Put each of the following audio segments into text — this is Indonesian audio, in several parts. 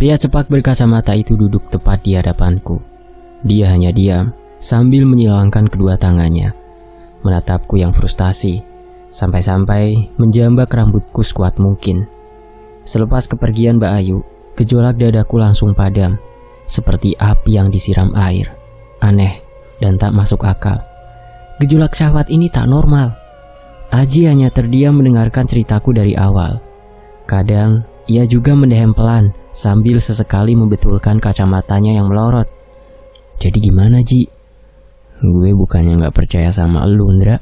Pria cepak berkacamata itu duduk tepat di hadapanku. Dia hanya diam sambil menyilangkan kedua tangannya, menatapku yang frustasi, sampai-sampai menjambak rambutku sekuat mungkin. Selepas kepergian Mbak Ayu, gejolak dadaku langsung padam, seperti api yang disiram air. Aneh dan tak masuk akal. Gejolak syahwat ini tak normal. Aji hanya terdiam mendengarkan ceritaku dari awal. Kadang ia juga mendehem pelan sambil sesekali membetulkan kacamatanya yang melorot. Jadi gimana, Ji? Gue bukannya gak percaya sama lu, Ndra.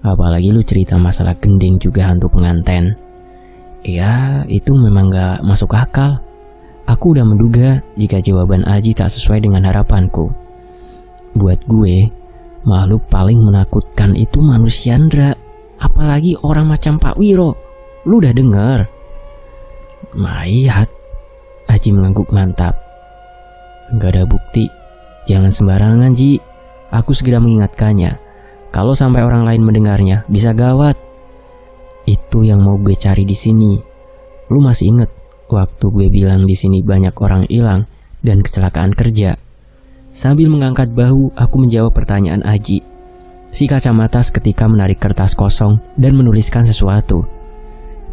Apalagi lu cerita masalah gending juga hantu penganten. Ya, itu memang gak masuk akal. Aku udah menduga jika jawaban Aji tak sesuai dengan harapanku. Buat gue, makhluk paling menakutkan itu manusia, Ndra. Apalagi orang macam Pak Wiro. Lu udah dengar? Mayat. Aji mengangguk mantap. Gak ada bukti. Jangan sembarangan, Ji. Aku segera mengingatkannya. Kalau sampai orang lain mendengarnya, bisa gawat. Itu yang mau gue cari di sini. Lu masih inget waktu gue bilang di sini banyak orang hilang dan kecelakaan kerja? Sambil mengangkat bahu, aku menjawab pertanyaan Aji. Si kacamata seketika menarik kertas kosong dan menuliskan sesuatu.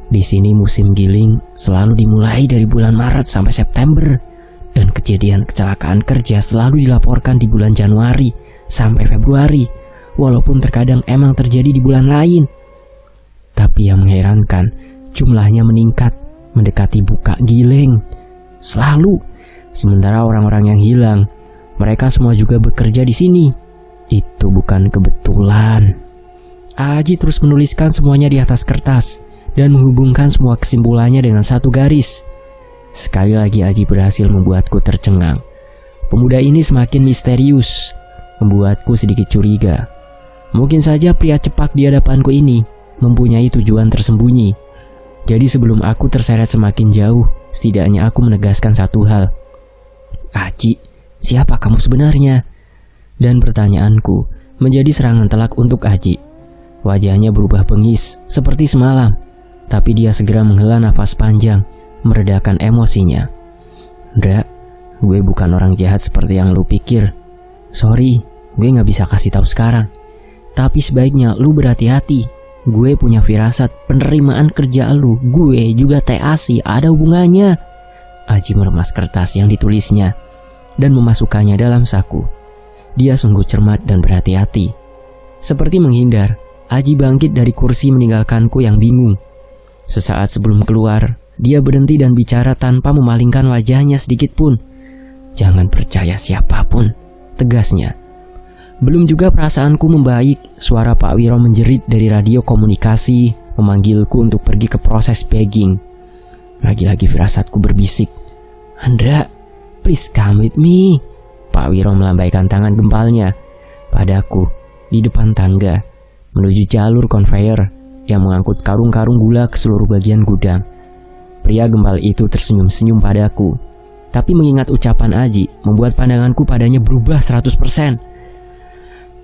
Di sini musim giling selalu dimulai dari bulan Maret sampai September, dan kejadian kecelakaan kerja selalu dilaporkan di bulan Januari sampai Februari, walaupun terkadang emang terjadi di bulan lain. Tapi yang mengherankan, jumlahnya meningkat mendekati buka giling. Selalu. Sementara orang-orang yang hilang, mereka semua juga bekerja di sini. Itu bukan kebetulan. Aji terus menuliskan semuanya di atas kertas dan menghubungkan semua kesimpulannya dengan satu garis. Sekali lagi Aji berhasil membuatku tercengang. Pemuda ini semakin misterius, membuatku sedikit curiga. Mungkin saja pria cepak di hadapanku ini mempunyai tujuan tersembunyi. Jadi sebelum aku terseret semakin jauh, setidaknya aku menegaskan satu hal. Aji, siapa kamu sebenarnya? Dan pertanyaanku menjadi serangan telak untuk Aji. Wajahnya berubah bengis seperti semalam, tapi dia segera menghela nafas panjang, meredakan emosinya. Ndra, gue bukan orang jahat seperti yang lu pikir. Sorry, gue gak bisa kasih tahu sekarang. Tapi sebaiknya lu berhati-hati. Gue punya firasat penerimaan kerja lu, gue juga TAC ada hubungannya. Aji meremas kertas yang ditulisnya dan memasukkannya dalam saku. Dia sungguh cermat dan berhati-hati. Seperti menghindar, Aji bangkit dari kursi meninggalkanku yang bingung. Sesaat sebelum keluar, dia berhenti dan bicara tanpa memalingkan wajahnya sedikit pun. Jangan percaya siapapun, tegasnya. Belum juga perasaanku membaik, suara Pak Wiro menjerit dari radio komunikasi, memanggilku untuk pergi ke proses bagging. Lagi-lagi firasatku berbisik, Andra, please come with me. Pak Wiro melambaikan tangan gempalnya padaku di depan tangga menuju jalur konveyor yang mengangkut karung-karung gula ke seluruh bagian gudang. Pria gembal itu tersenyum-senyum padaku, tapi mengingat ucapan Aji membuat pandanganku padanya berubah 100%.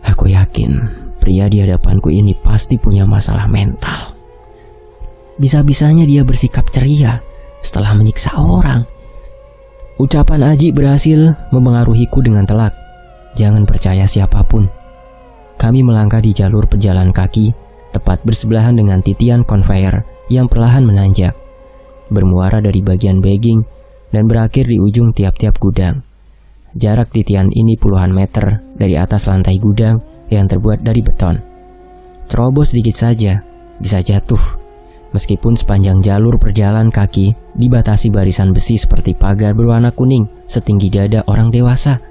Aku yakin pria di hadapanku ini pasti punya masalah mental. Bisa-bisanya dia bersikap ceria setelah menyiksa orang. Ucapan Aji berhasil memengaruhiku dengan telak. Jangan percaya siapapun. Kami melangkah di jalur pejalan kaki, tepat bersebelahan dengan titian konveyor yang perlahan menanjak, bermuara dari bagian bagging dan berakhir di ujung tiap-tiap gudang. Jarak titian ini puluhan meter dari atas lantai gudang yang terbuat dari beton. Terobos sedikit saja, bisa jatuh. Meskipun sepanjang jalur perjalan kaki dibatasi barisan besi seperti pagar berwarna kuning setinggi dada orang dewasa.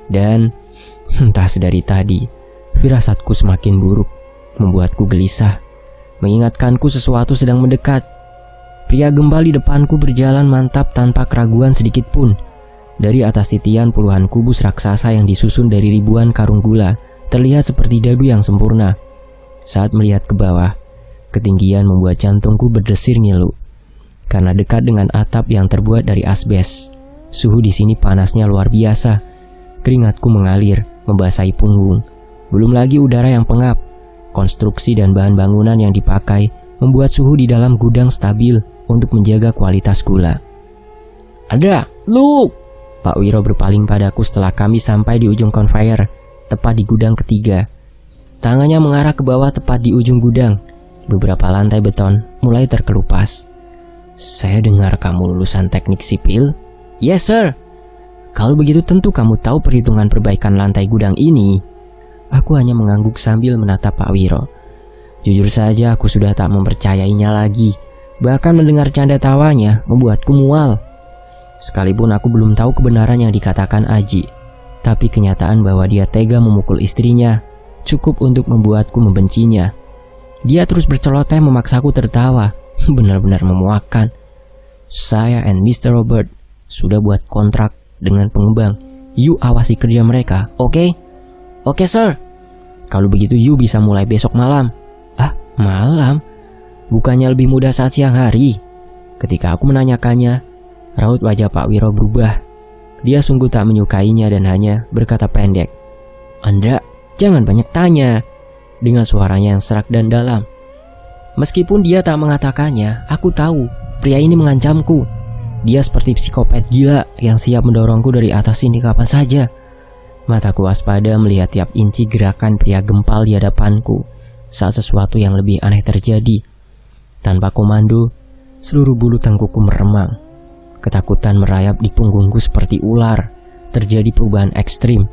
Dan entah sedari tadi, firasatku semakin buruk, membuatku gelisah, mengingatkanku sesuatu sedang mendekat. Pria gembal di depanku berjalan mantap tanpa keraguan sedikit pun. Dari atas titian puluhan kubus raksasa yang disusun dari ribuan karung gula, terlihat seperti dadu yang sempurna. Saat melihat ke bawah, ketinggian membuat jantungku berdesir ngilu. Karena dekat dengan atap yang terbuat dari asbes, suhu di sini panasnya luar biasa. Keringatku mengalir, membasahi punggung. Belum lagi udara yang pengap. Konstruksi dan bahan bangunan yang dipakai membuat suhu di dalam gudang stabil untuk menjaga kualitas gula. Ada, look! Pak Wiro berpaling padaku setelah kami sampai di ujung conveyor, tepat di gudang ketiga. Tangannya mengarah ke bawah tepat di ujung gudang. Beberapa lantai beton mulai terkelupas. Saya dengar kamu lulusan teknik sipil? Yes, sir. Kalau begitu tentu kamu tahu perhitungan perbaikan lantai gudang ini. Aku hanya mengangguk sambil menatap Pak Wiro. Jujur saja aku sudah tak mempercayainya lagi. Bahkan mendengar canda tawanya membuatku mual. Sekalipun aku belum tahu kebenaran yang dikatakan Aji, tapi kenyataan bahwa dia tega memukul istrinya cukup untuk membuatku membencinya. Dia terus berceloteh memaksaku tertawa. Benar-benar memuakkan. Saya and Mr. Robert sudah buat kontrak dengan pengembang. You awasi kerja mereka, oke? Oke, sir. Kalau begitu you bisa mulai besok malam. Ah, malam? Bukannya lebih mudah saat siang hari? Ketika aku menanyakannya, raut wajah Pak Wiro berubah. Dia sungguh tak menyukainya dan hanya berkata pendek, Andra, jangan banyak tanya. Dengan suaranya yang serak dan dalam. Meskipun dia tak mengatakannya, aku tahu pria ini mengancamku. Dia seperti psikopat gila yang siap mendorongku dari atas sini kapan saja. Mataku waspada melihat tiap inci gerakan pria gempal di hadapanku saat sesuatu yang lebih aneh terjadi. Tanpa komando, seluruh bulu tengkukku meremang. Ketakutan merayap di punggungku seperti ular. Terjadi perubahan ekstrim.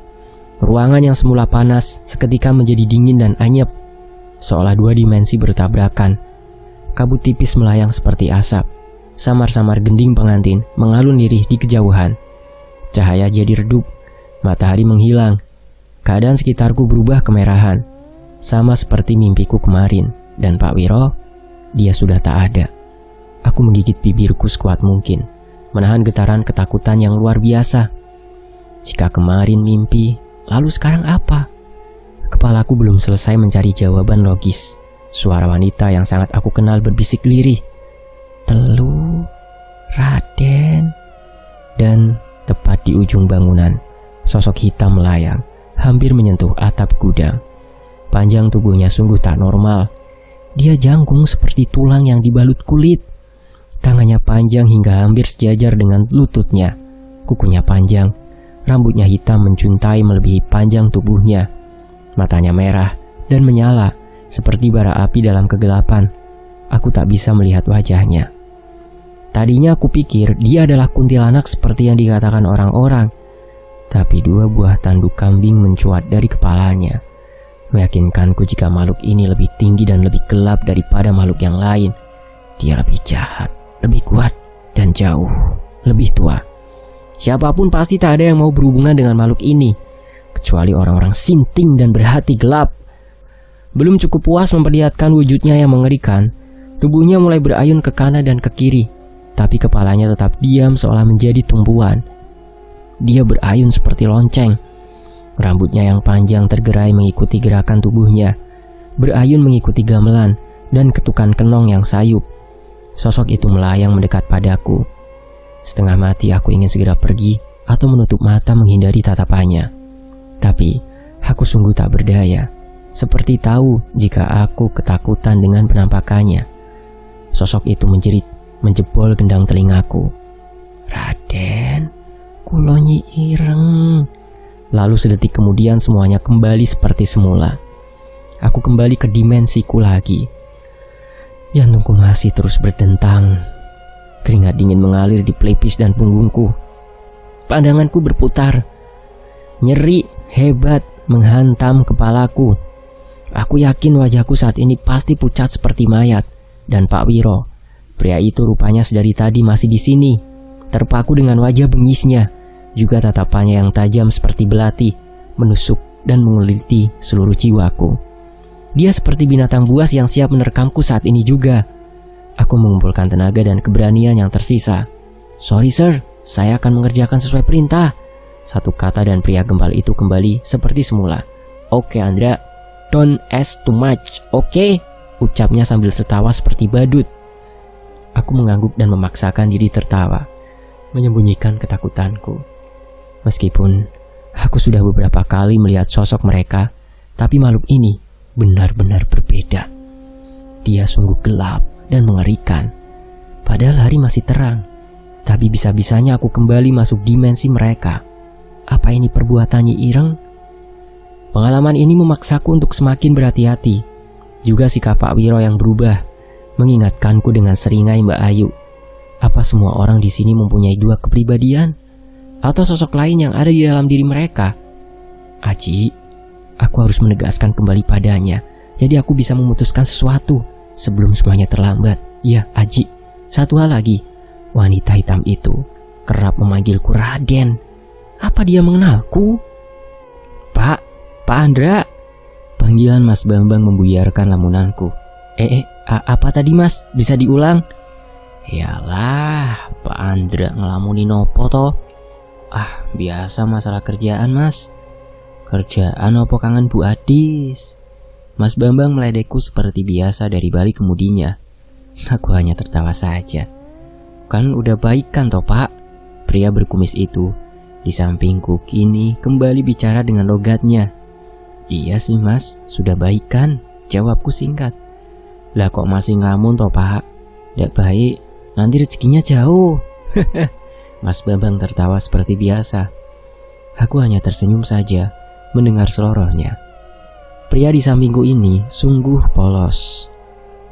Ruangan yang semula panas seketika menjadi dingin dan anyep, seolah dua dimensi bertabrakan. Kabut tipis melayang seperti asap. Samar-samar gending pengantin mengalun lirih di kejauhan. Cahaya jadi redup. Matahari menghilang. Keadaan sekitarku berubah kemerahan, sama seperti mimpiku kemarin. Dan Pak Wiro, dia sudah tak ada. Aku menggigit bibirku sekuat mungkin, menahan getaran ketakutan yang luar biasa. Jika kemarin mimpi, lalu sekarang apa? Kepalaku belum selesai mencari jawaban logis. Suara wanita yang sangat aku kenal berbisik lirih. Telu, Raden. Dan tepat di ujung bangunan, sosok hitam melayang, hampir menyentuh atap gudang. Panjang tubuhnya sungguh tak normal. Dia jangkung seperti tulang yang dibalut kulit. Tangannya panjang hingga hampir sejajar dengan lututnya. Kukunya panjang. Rambutnya hitam mencuntai melebihi panjang tubuhnya. Matanya merah dan menyala seperti bara api dalam kegelapan. Aku tak bisa melihat wajahnya. Tadinya aku pikir dia adalah kuntilanak seperti yang dikatakan orang-orang. Tapi dua buah tanduk kambing mencuat dari kepalanya, meyakinkanku jika makhluk ini lebih tinggi dan lebih gelap daripada makhluk yang lain. Dia lebih jahat, lebih kuat, dan jauh lebih tua. Siapapun pasti tak ada yang mau berhubungan dengan makhluk ini, kecuali orang-orang sinting dan berhati gelap. Belum cukup puas memperlihatkan wujudnya yang mengerikan, tubuhnya mulai berayun ke kanan dan ke kiri, tapi kepalanya tetap diam seolah menjadi tumpuan. Dia berayun seperti lonceng. Rambutnya yang panjang tergerai mengikuti gerakan tubuhnya, berayun mengikuti gamelan dan ketukan kenong yang sayup. Sosok itu melayang mendekat padaku. Setengah mati aku ingin segera pergi atau menutup mata menghindari tatapannya. Tapi aku sungguh tak berdaya. Seperti tahu jika aku ketakutan dengan penampakannya. Sosok itu menjerit, menjebol gendang telingaku. Raden, kulo nyi ireng. Lalu sedetik kemudian semuanya kembali seperti semula. Aku kembali ke dimensiku lagi. Jantungku masih terus berdentang. Keringat dingin mengalir di pelipis dan punggungku. Pandanganku berputar. Nyeri hebat menghantam kepalaku. Aku yakin wajahku saat ini pasti pucat seperti mayat. Dan Pak Wiro, pria itu rupanya sedari tadi masih di sini, terpaku dengan wajah bengisnya, juga tatapannya yang tajam seperti belati, menusuk dan menguliti seluruh jiwaku. Dia seperti binatang buas yang siap menerkamku saat ini juga. Aku mengumpulkan tenaga dan keberanian yang tersisa. Sorry sir, saya akan mengerjakan sesuai perintah. Satu kata dan pria gembal itu kembali seperti semula. Oke Andra, don't ask too much, oke? Ucapnya sambil tertawa seperti badut. Aku mengangguk dan memaksakan diri tertawa, menyembunyikan ketakutanku. Meskipun aku sudah beberapa kali melihat sosok mereka, tapi makhluk ini benar-benar berbeda. Dia sungguh gelap dan mengerikan. Padahal hari masih terang. Tapi bisa-bisanya aku kembali masuk dimensi mereka. Apa ini perbuatannya Ireng? Pengalaman ini memaksaku untuk semakin berhati-hati. Juga sikap Pak Wiro yang berubah mengingatkanku dengan seringai Mbak Ayu. Apa semua orang di sini mempunyai dua kepribadian? Atau sosok lain yang ada di dalam diri mereka? Aji, aku harus menegaskan kembali padanya. Jadi aku bisa memutuskan sesuatu sebelum semuanya terlambat. Ya, Aji, satu hal lagi. Wanita hitam itu kerap memanggilku Raden. Apa dia mengenalku? Pak Andra. Panggilan Mas Bambang membuyarkan lamunanku. Apa tadi Mas? Bisa diulang? Yalah, Pak Andra ngelamuni nopo toh? Biasa masalah kerjaan Mas. Kerjaan opo kangen Bu Adis? Mas Bambang meledekku seperti biasa dari balik kemudinya. Aku hanya tertawa saja. Kan udah baik kan toh Pak? Pria berkumis itu di sampingku kini kembali bicara dengan logatnya. Iya sih Mas, sudah baik kan? Jawabku singkat. Lah kok masih ngelamun toh Pak? Nggak baik, nanti rezekinya jauh. Mas Bambang tertawa seperti biasa. Aku hanya tersenyum saja mendengar selorohnya. Pria di sampingku ini sungguh polos.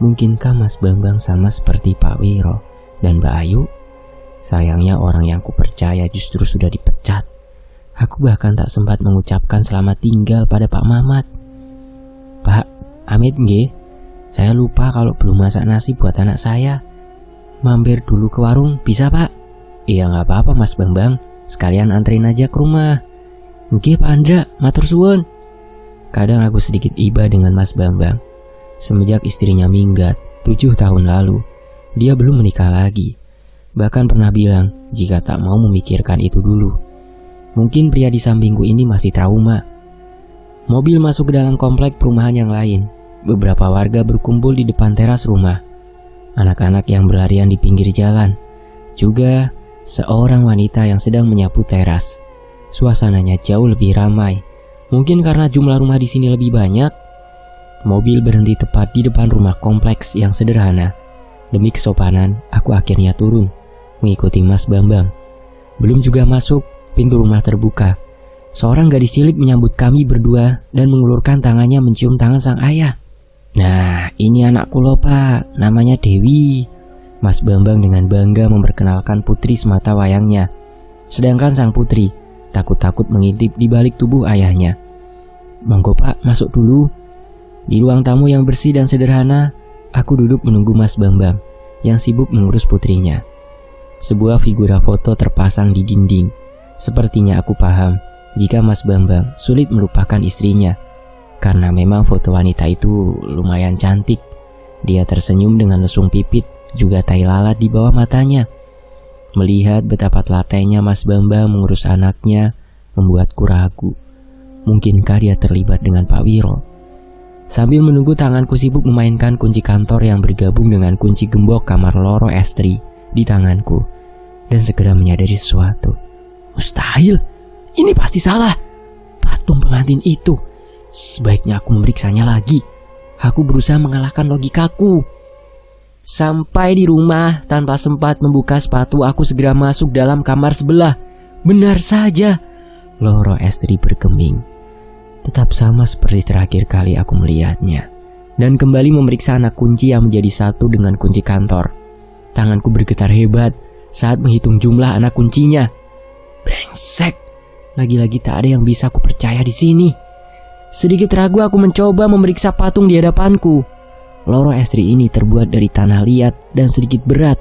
Mungkinkah Mas Bambang sama seperti Pak Wiro dan Mbak Ayu? Sayangnya orang yang kupercaya justru sudah dipecat. Aku bahkan tak sempat mengucapkan selamat tinggal pada Pak Mamat. Pak, Amit nggih? Saya lupa kalau belum masak nasi buat anak saya. Mampir dulu ke warung, bisa Pak? Iya gak apa-apa Mas Bambang, sekalian anterin aja ke rumah. Nggih Pak Andra, matur suwun. Kadang aku sedikit iba dengan Mas Bambang. Semenjak istrinya minggat 7 tahun lalu, dia belum menikah lagi. Bahkan pernah bilang jika tak mau memikirkan itu dulu. Mungkin pria di sampingku ini masih trauma. Mobil masuk ke dalam komplek perumahan yang lain. Beberapa warga berkumpul di depan teras rumah. Anak-anak yang berlarian di pinggir jalan. Juga seorang wanita yang sedang menyapu teras. Suasananya jauh lebih ramai. Mungkin karena jumlah rumah di sini lebih banyak. Mobil berhenti tepat di depan rumah kompleks yang sederhana. Demi kesopanan, aku akhirnya turun mengikuti Mas Bambang. Belum juga masuk, pintu rumah terbuka. Seorang gadis cilik menyambut kami berdua dan mengulurkan tangannya mencium tangan sang ayah. Nah, ini anakku loh Pak, namanya Dewi. Mas Bambang dengan bangga memperkenalkan putri semata wayangnya. Sedangkan sang putri takut-takut mengintip di balik tubuh ayahnya. Monggo Pak, masuk dulu. Di ruang tamu yang bersih dan sederhana, aku duduk menunggu Mas Bambang yang sibuk mengurus putrinya. Sebuah figura foto terpasang di dinding. Sepertinya aku paham jika Mas Bambang sulit melupakan istrinya. Karena memang foto wanita itu lumayan cantik. Dia tersenyum dengan lesung pipit, juga tai lalat di bawah matanya. Melihat betapa telatainya Mas Bambang mengurus anaknya, membuatku ragu. Mungkinkah dia terlibat dengan Pak Wiro? Sambil menunggu, tanganku sibuk memainkan kunci kantor yang bergabung dengan kunci gembok kamar loro estri di tanganku, dan segera menyadari sesuatu. Mustahil, ini pasti salah. Patung pengantin itu, sebaiknya aku memeriksanya lagi. Aku berusaha mengalahkan logikaku. Sampai di rumah, tanpa sempat membuka sepatu, aku segera masuk dalam kamar sebelah. Benar saja, loro estri bergeming. Tetap sama seperti terakhir kali aku melihatnya. Dan kembali memeriksa anak kunci yang menjadi satu dengan kunci kantor. Tanganku bergetar hebat saat menghitung jumlah anak kuncinya. Brengsek, lagi-lagi tak ada yang bisa aku percaya di sini. Sedikit ragu aku mencoba memeriksa patung di hadapanku. Loro estri ini terbuat dari tanah liat dan sedikit berat.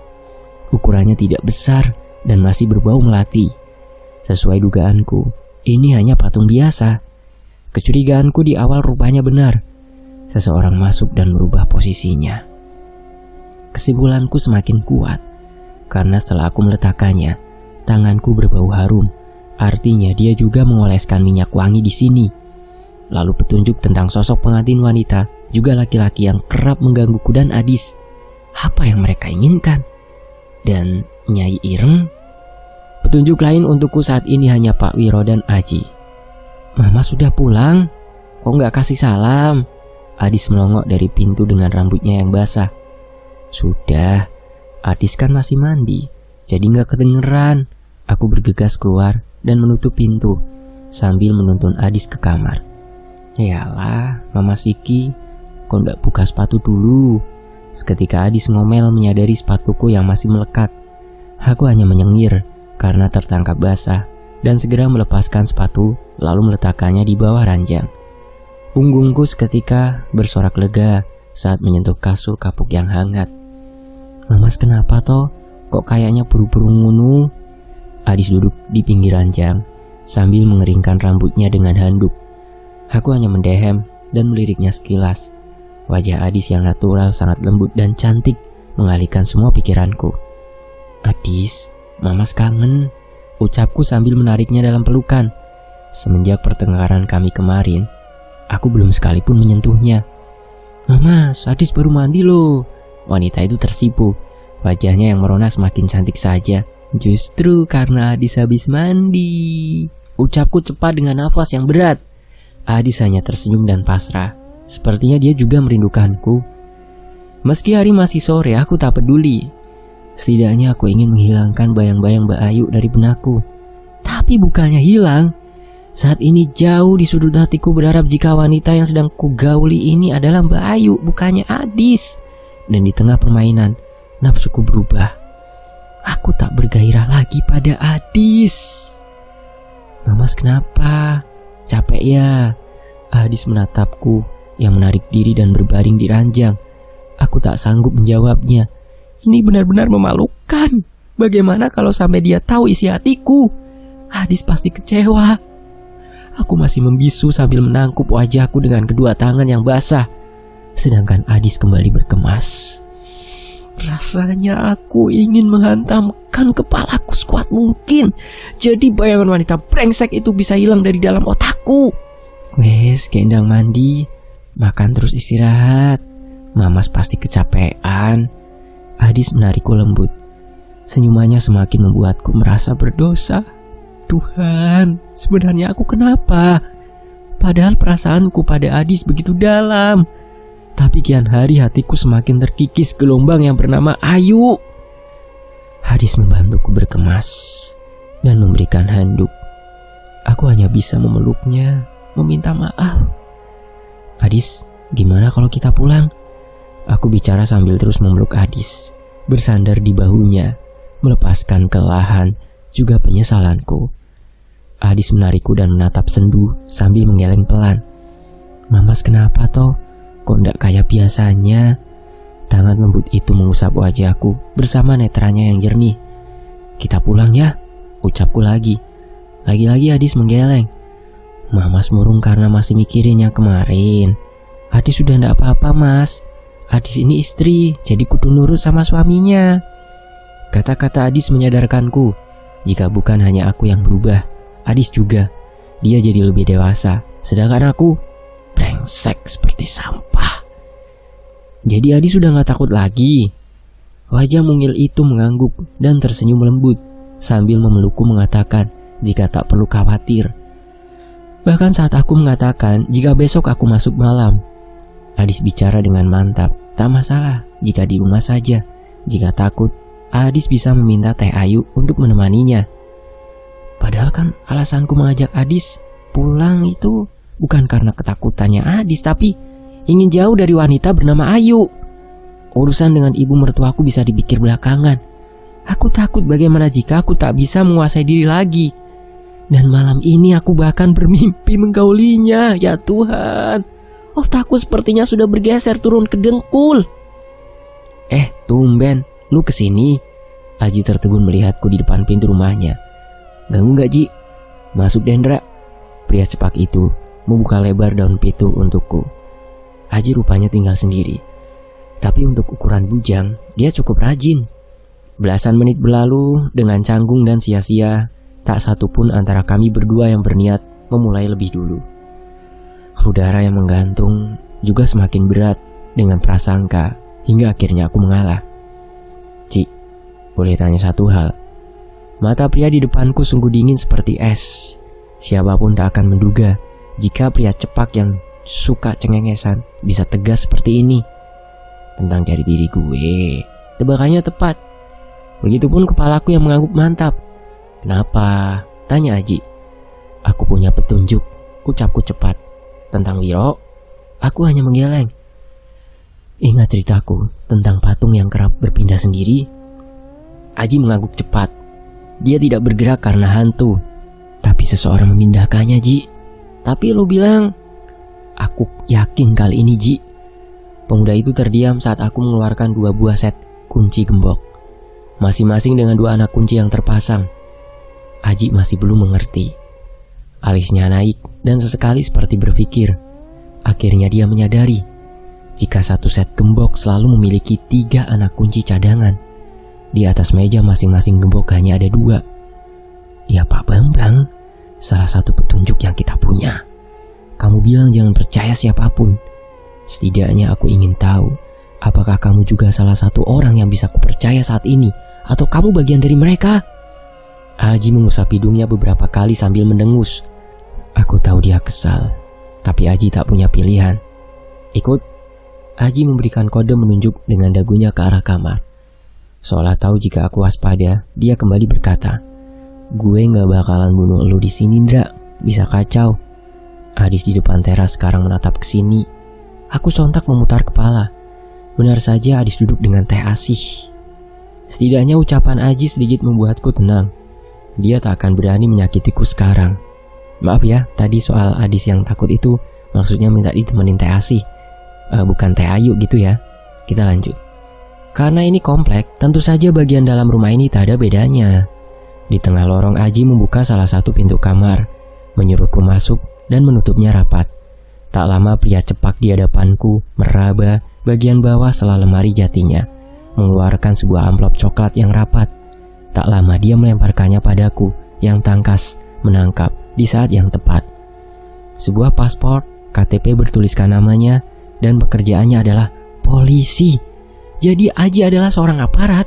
Ukurannya tidak besar dan masih berbau melati. Sesuai dugaanku, ini hanya patung biasa. Kecurigaanku di awal rupanya benar. Seseorang masuk dan merubah posisinya. Kesimpulanku semakin kuat karena setelah aku meletakkannya, tanganku berbau harum. Artinya dia juga mengoleskan minyak wangi di sini. Lalu petunjuk tentang sosok pengantin wanita, juga laki-laki yang kerap menggangguku dan Adis. Apa yang mereka inginkan? Dan Nyai Ireng? Petunjuk lain untukku saat ini hanya Pak Wiro dan Aji. Mama sudah pulang? Kok nggak kasih salam? Adis melongok dari pintu dengan rambutnya yang basah. Sudah, Adis kan masih mandi, jadi gak kedengeran. Aku bergegas keluar dan menutup pintu sambil menuntun Adis ke kamar. Yalah, Mama Siki, kok gak buka sepatu dulu? Seketika Adis ngomel menyadari sepatuku yang masih melekat. Aku hanya menyengir karena tertangkap basah dan segera melepaskan sepatu lalu meletakkannya di bawah ranjang. Punggungku seketika bersorak lega saat menyentuh kasur kapuk yang hangat. Mamas kenapa toh? Kok kayaknya buru-buru ngunu? Adis duduk di pinggir ranjang sambil mengeringkan rambutnya dengan handuk. Aku hanya mendehem dan meliriknya sekilas. Wajah Adis yang natural sangat lembut dan cantik mengalihkan semua pikiranku. Adis, Mamas kangen, ucapku sambil menariknya dalam pelukan. Semenjak pertengkaran kami kemarin, aku belum sekalipun menyentuhnya. Mamas, Adis baru mandi loh. Wanita itu tersipu. Wajahnya yang merona semakin cantik saja. Justru karena Adis habis mandi. Ucapku cepat dengan nafas yang berat. Adis hanya tersenyum dan pasrah. Sepertinya dia juga merindukanku. Meski hari masih sore, aku tak peduli. Setidaknya aku ingin menghilangkan bayang-bayang Mbak Ayu dari benakku. Tapi bukannya hilang. Saat ini jauh di sudut hatiku berharap jika wanita yang sedang kugauli ini adalah Mbak Ayu, bukannya Adis. Dan di tengah permainan, nafsuku berubah. Aku tak bergairah lagi pada Adis. Mamas kenapa? Capek ya? Adis menatapku yang menarik diri dan berbaring di ranjang. Aku tak sanggup menjawabnya. Ini benar-benar memalukan. Bagaimana kalau sampai dia tahu isi hatiku? Adis pasti kecewa. Aku masih membisu sambil menangkup wajahku dengan kedua tangan yang basah. Sedangkan Adis kembali berkemas. Rasanya aku ingin menghantamkan kepalaku sekuat mungkin. Jadi bayangan wanita brengsek itu bisa hilang dari dalam otakku. Wes, gendang mandi, makan terus istirahat. Mamas pasti kecapean. Adis menarikku lembut. Senyumannya semakin membuatku merasa berdosa. Tuhan, sebenarnya aku kenapa? Padahal perasaanku pada Adis begitu dalam. Tapi kian hari hatiku semakin terkikis gelombang yang bernama Ayu. Adis membantuku berkemas dan memberikan handuk. Aku hanya bisa memeluknya, meminta maaf. Adis, gimana kalau kita pulang? Aku bicara sambil terus memeluk Adis, bersandar di bahunya, melepaskan kelelahan juga penyesalanku. Adis menarikku dan menatap sendu sambil menggeleng pelan. Mamas kenapa toh? Kok ndak kayak biasanya? Tangan lembut itu mengusap wajahku bersama netranya yang jernih. Kita pulang ya, ucapku lagi. Lagi-lagi Adis menggeleng. Mamas murung karena masih mikirin yang kemarin. Adis sudah ndak apa-apa mas. Adis ini istri, jadi kudu nurut sama suaminya. Kata-kata Adis menyadarkanku. Jika bukan hanya aku yang berubah, Adis juga. Dia jadi lebih dewasa, sedangkan aku brengsek seperti sampah. Jadi Adis sudah gak takut lagi. Wajah mungil itu mengangguk dan tersenyum lembut sambil memelukku mengatakan jika tak perlu khawatir. Bahkan saat aku mengatakan jika besok aku masuk malam, Adis bicara dengan mantap. Tak masalah jika di rumah saja. Jika takut, Adis bisa meminta Teh Ayu untuk menemaninya. Padahal kan alasanku mengajak Adis pulang itu bukan karena ketakutannya Adis, tapi ingin jauh dari wanita bernama Ayu. Urusan dengan ibu mertuaku bisa dipikir belakangan. Aku takut bagaimana jika aku tak bisa menguasai diri lagi. Dan malam ini aku bahkan bermimpi menggaulinya. Ya Tuhan, otakku sepertinya sudah bergeser turun ke dengkul. Tumben, lu kesini? Aji tertegun melihatku di depan pintu rumahnya. Ganggu gak Ji? Masuk Dendra. Pria cepak itu membuka lebar daun pintu untukku. Aji rupanya tinggal sendiri. Tapi untuk ukuran bujang, dia cukup rajin. Belasan menit berlalu dengan canggung dan sia-sia. Tak satu pun antara kami berdua yang berniat memulai lebih dulu. Udara yang menggantung juga semakin berat dengan prasangka hingga akhirnya aku mengalah. Ci, boleh tanya satu hal? Mata pria di depanku sungguh dingin seperti es. Siapapun tak akan menduga jika pria cepak yang suka cengengesan bisa tegas seperti ini tentang jati diri gue. Tebakannya tepat. Begitupun kepalaku yang mengangguk mantap. Kenapa? Tanya Aji. Aku punya petunjuk, ucapku cepat. Tentang Wiro? Aku hanya menggeleng. Ingat ceritaku tentang patung yang kerap berpindah sendiri? Aji mengangguk cepat. Dia tidak bergerak karena hantu, tapi seseorang memindahkannya, Ji. Tapi lu bilang... Aku yakin kali ini, Ji. Pemuda itu terdiam saat aku mengeluarkan 2 buah set kunci gembok, masing-masing dengan 2 anak kunci yang terpasang. Aji masih belum mengerti. Alisnya naik dan sesekali seperti berpikir. Akhirnya dia menyadari jika 1 set gembok selalu memiliki 3 anak kunci cadangan. Di atas meja masing-masing gembok hanya ada 2. Ya Pak Bambang, salah satu petunjuk yang kita punya. Kamu bilang jangan percaya siapapun. Setidaknya aku ingin tahu, apakah kamu juga salah satu orang yang bisa kupercaya saat ini, atau kamu bagian dari mereka? Aji mengusap hidungnya beberapa kali sambil mendengus. Aku tahu dia kesal, tapi Aji tak punya pilihan. Ikut. Aji memberikan kode menunjuk dengan dagunya ke arah kamar. Seolah tahu jika aku waspada, dia kembali berkata, gue gak bakalan bunuh lu di sini, Ndra. Bisa kacau. Adis di depan teras sekarang menatap ke sini. Aku sontak memutar kepala. Benar saja Adis duduk dengan teh asih. Setidaknya ucapan Aji sedikit membuatku tenang. Dia tak akan berani menyakitiku sekarang. Maaf ya, tadi soal Adis yang takut itu maksudnya minta ditemenin teh asih, bukan teh ayu gitu ya. Kita lanjut. Karena ini komplek, tentu saja bagian dalam rumah ini tak ada bedanya. Di tengah lorong Aji membuka salah satu pintu kamar, menyuruhku masuk dan menutupnya rapat. Tak lama pria cepak di hadapanku meraba bagian bawah sela lemari jatinya, mengeluarkan sebuah amplop coklat yang rapat. Tak lama dia melemparkannya padaku yang tangkas menangkap di saat yang tepat. Sebuah paspor, KTP bertuliskan namanya, dan pekerjaannya adalah polisi. Jadi Aji adalah seorang aparat.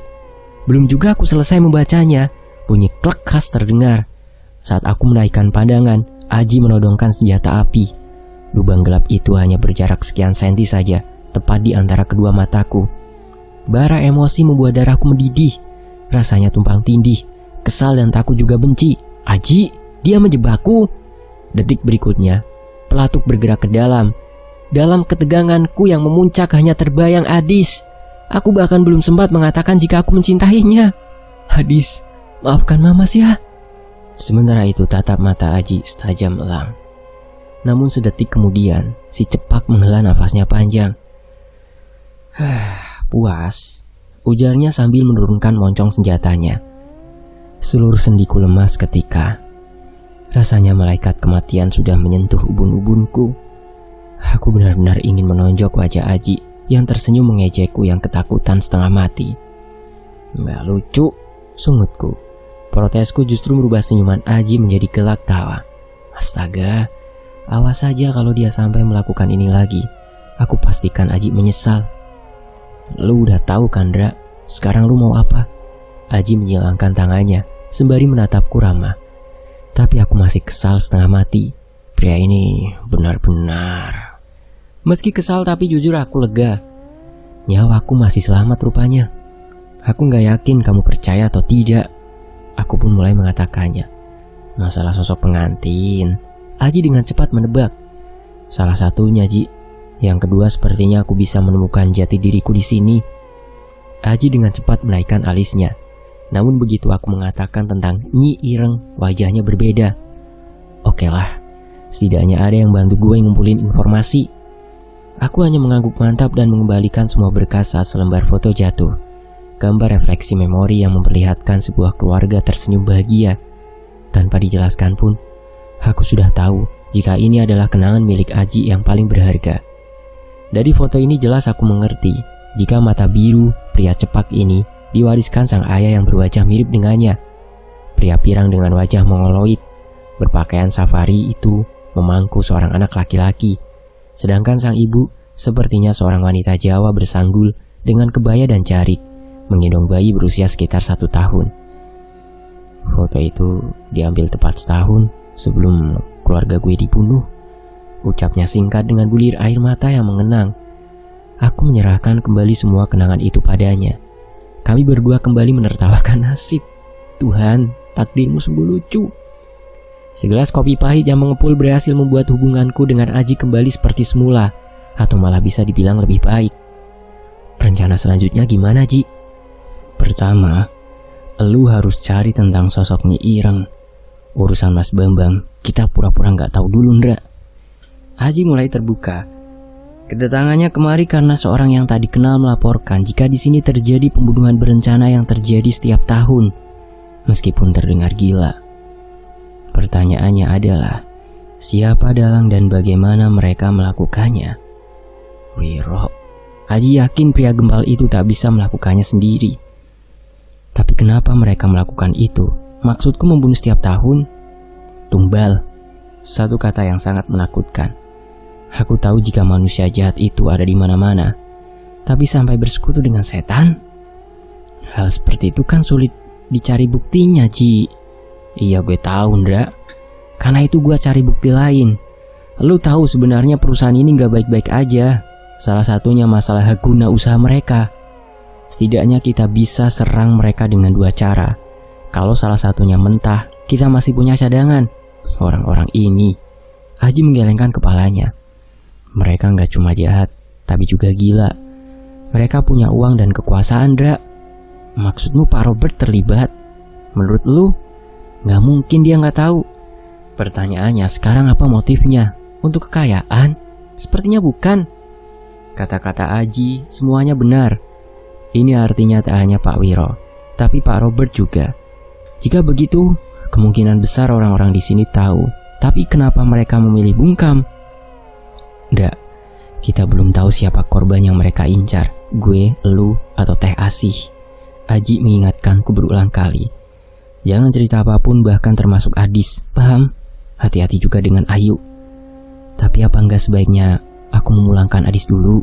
Belum juga aku selesai membacanya, bunyi klek khas terdengar. Saat aku menaikkan pandangan, Aji menodongkan senjata api. Lubang gelap itu hanya berjarak sekian senti saja, tepat di antara kedua mataku. Bara emosi membuat darahku mendidih. Rasanya tumpang tindih, kesal dan takut juga benci. Aji, dia menjebakku. Detik berikutnya, pelatuk bergerak ke dalam. Dalam keteganganku yang memuncak hanya terbayang Adis. Aku bahkan belum sempat mengatakan jika aku mencintainya. Adis, maafkan Mamas ya. Sementara itu tatap mata Aji setajam elang. Namun sedetik kemudian, si cepak menghela nafasnya panjang. Puas, ujarnya sambil menurunkan moncong senjatanya. Seluruh sendiku lemas ketika rasanya malaikat kematian sudah menyentuh ubun-ubunku. Aku benar-benar ingin menonjok wajah Aji yang tersenyum mengejekku yang ketakutan setengah mati. Nggak lucu, sungutku. Protesku justru merubah senyuman Aji menjadi gelak tawa. Astaga, awas saja kalau dia sampai melakukan ini lagi. Aku pastikan Aji menyesal. Lu udah tahu kan, Dra? Sekarang lu mau apa? Aji menyilangkan tangannya sembari menatapku ramah. Tapi aku masih kesal setengah mati. Pria ini benar-benar. Meski kesal tapi jujur aku lega. Nyawaku masih selamat rupanya. Aku gak yakin kamu percaya atau tidak. Aku pun mulai mengatakannya. Masalah sosok pengantin, Aji dengan cepat menebak. Salah satunya, Ji. Yang kedua sepertinya aku bisa menemukan jati diriku di sini. Aji dengan cepat menaikkan alisnya. Namun begitu aku mengatakan tentang Nyi Ireng, wajahnya berbeda. Oke lah, setidaknya ada yang bantu gue ngumpulin informasi. Aku hanya mengangguk mantap dan mengembalikan semua berkas saat selembar foto jatuh. Gambar refleksi memori yang memperlihatkan sebuah keluarga tersenyum bahagia. Tanpa dijelaskan pun, aku sudah tahu jika ini adalah kenangan milik Aji yang paling berharga. Dari foto ini jelas aku mengerti jika mata biru pria cepak ini diwariskan sang ayah yang berwajah mirip dengannya. Pria pirang dengan wajah mongoloid, berpakaian safari itu memangku seorang anak laki-laki. Sedangkan sang ibu sepertinya seorang wanita Jawa bersanggul dengan kebaya dan jarik, menggendong bayi berusia sekitar 1 tahun. Foto itu diambil tepat setahun sebelum keluarga gue dibunuh. Ucapnya singkat dengan bulir air mata yang mengenang. Aku menyerahkan kembali semua kenangan itu padanya. kami berdua kembali menertawakan nasib. Tuhan, takdirmu sungguh lucu. Segelas kopi pahit yang mengepul berhasil membuat hubunganku dengan Aji kembali seperti semula, atau malah bisa dibilang lebih baik. Rencana selanjutnya gimana, Ji? Pertama, lu harus cari tentang sosok Nyi Ireng. Urusan Mas Bambang, kita pura-pura gak tahu dulu, Ndra. Aji mulai terbuka. Kedatangannya kemari karena seorang yang tadi kenal melaporkan jika di sini terjadi pembunuhan berencana yang terjadi setiap tahun, meskipun terdengar gila. Pertanyaannya adalah, siapa dalang dan bagaimana mereka melakukannya? Wiro, Aji yakin pria gempal itu tak bisa melakukannya sendiri. Tapi kenapa mereka melakukan itu? Maksudku membunuh setiap tahun? Tumbal, satu kata yang sangat menakutkan. Aku tahu jika manusia jahat itu ada di mana-mana, tapi sampai bersekutu dengan setan? Hal seperti itu kan sulit dicari buktinya, Ji. Iya gue tahu, Ndra. Karena itu gue cari bukti lain. Lu tahu sebenarnya perusahaan ini gak baik-baik aja. Salah satunya masalah hak guna usaha mereka. Setidaknya kita bisa serang mereka dengan dua cara. Kalau salah satunya mentah, kita masih punya cadangan. Orang-orang ini. Aji menggelengkan kepalanya. Mereka gak cuma jahat, tapi juga gila. Mereka punya uang dan kekuasaan, Dra. Maksudmu Pak Robert terlibat? Menurut lu? Gak mungkin dia gak tahu. Pertanyaannya sekarang apa motifnya? Untuk kekayaan? Sepertinya bukan. Kata-kata Aji semuanya benar. Ini artinya tak hanya Pak Wiro, tapi Pak Robert juga. Jika begitu, kemungkinan besar orang-orang di sini tahu. Tapi kenapa mereka memilih bungkam? Nggak, kita belum tahu siapa korban yang mereka incar. Gue, lu, atau Teh Asih. Aji mengingatkanku berulang kali. Jangan cerita apapun, bahkan termasuk Adis. Paham? Hati-hati juga dengan Ayu. Tapi apa enggak sebaiknya aku memulangkan Adis dulu?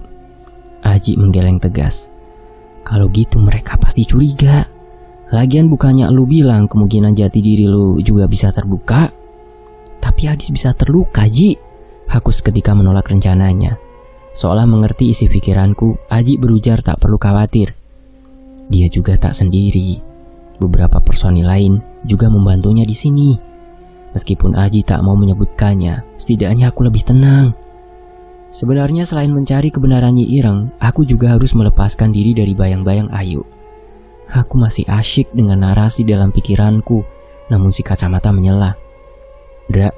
Aji menggeleng tegas. Kalau gitu mereka pasti curiga. Lagian bukannya lu bilang kemungkinan jati diri lu juga bisa terbuka? Tapi Adis bisa terluka, Ji. Aku seketika menolak rencananya. Seolah mengerti isi pikiranku, Aji berujar tak perlu khawatir. Dia juga tak sendiri. Beberapa personil lain juga membantunya di sini. Meskipun Aji tak mau menyebutkannya, setidaknya aku lebih tenang. Sebenarnya selain mencari kebenaran Nyi Ireng, aku juga harus melepaskan diri dari bayang-bayang Ayu. Aku masih asyik dengan narasi dalam pikiranku, namun si kacamata menyela. Dra,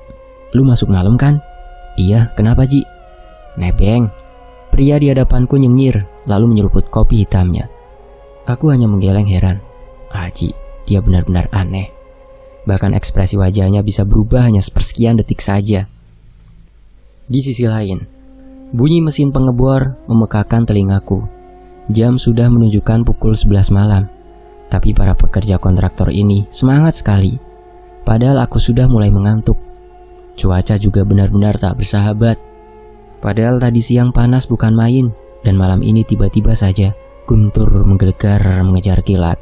lu masuk malam kan? Iya, kenapa Ji? Nebeng. Pria di hadapanku nyengir, lalu menyeruput kopi hitamnya. Aku hanya menggeleng heran. Aji, dia benar-benar aneh. Bahkan ekspresi wajahnya bisa berubah hanya sepersekian detik saja. Di sisi lain, bunyi mesin pengebor memekakan telingaku. Jam sudah menunjukkan pukul 11 malam. Tapi para pekerja kontraktor ini semangat sekali. Padahal aku sudah mulai mengantuk. Cuaca juga benar-benar tak bersahabat. Padahal tadi siang panas bukan main, dan malam ini tiba-tiba saja guntur menggelegar mengejar kilat.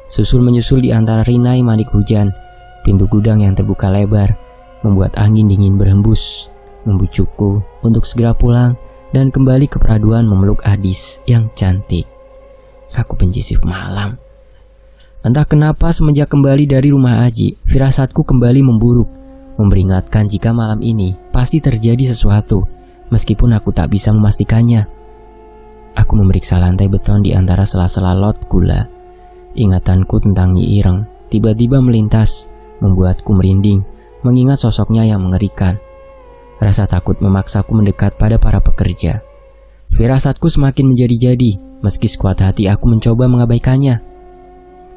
Susul menyusul di antara rinai manik hujan, pintu gudang yang terbuka lebar membuat angin dingin berhembus, membujukku untuk segera pulang dan kembali ke peraduan memeluk Adis yang cantik. Aku benci shift malam. Entah kenapa semenjak kembali dari rumah Aji, firasatku kembali memburuk, memperingatkan jika malam ini pasti terjadi sesuatu, meskipun aku tak bisa memastikannya. Aku memeriksa lantai beton di antara sela-sela lot gula. Ingatanku tentang Nyi Ireng tiba-tiba melintas, membuatku merinding, mengingat sosoknya yang mengerikan. Rasa takut memaksaku mendekat pada para pekerja. Firasatku semakin menjadi-jadi, meski sekuat hati aku mencoba mengabaikannya.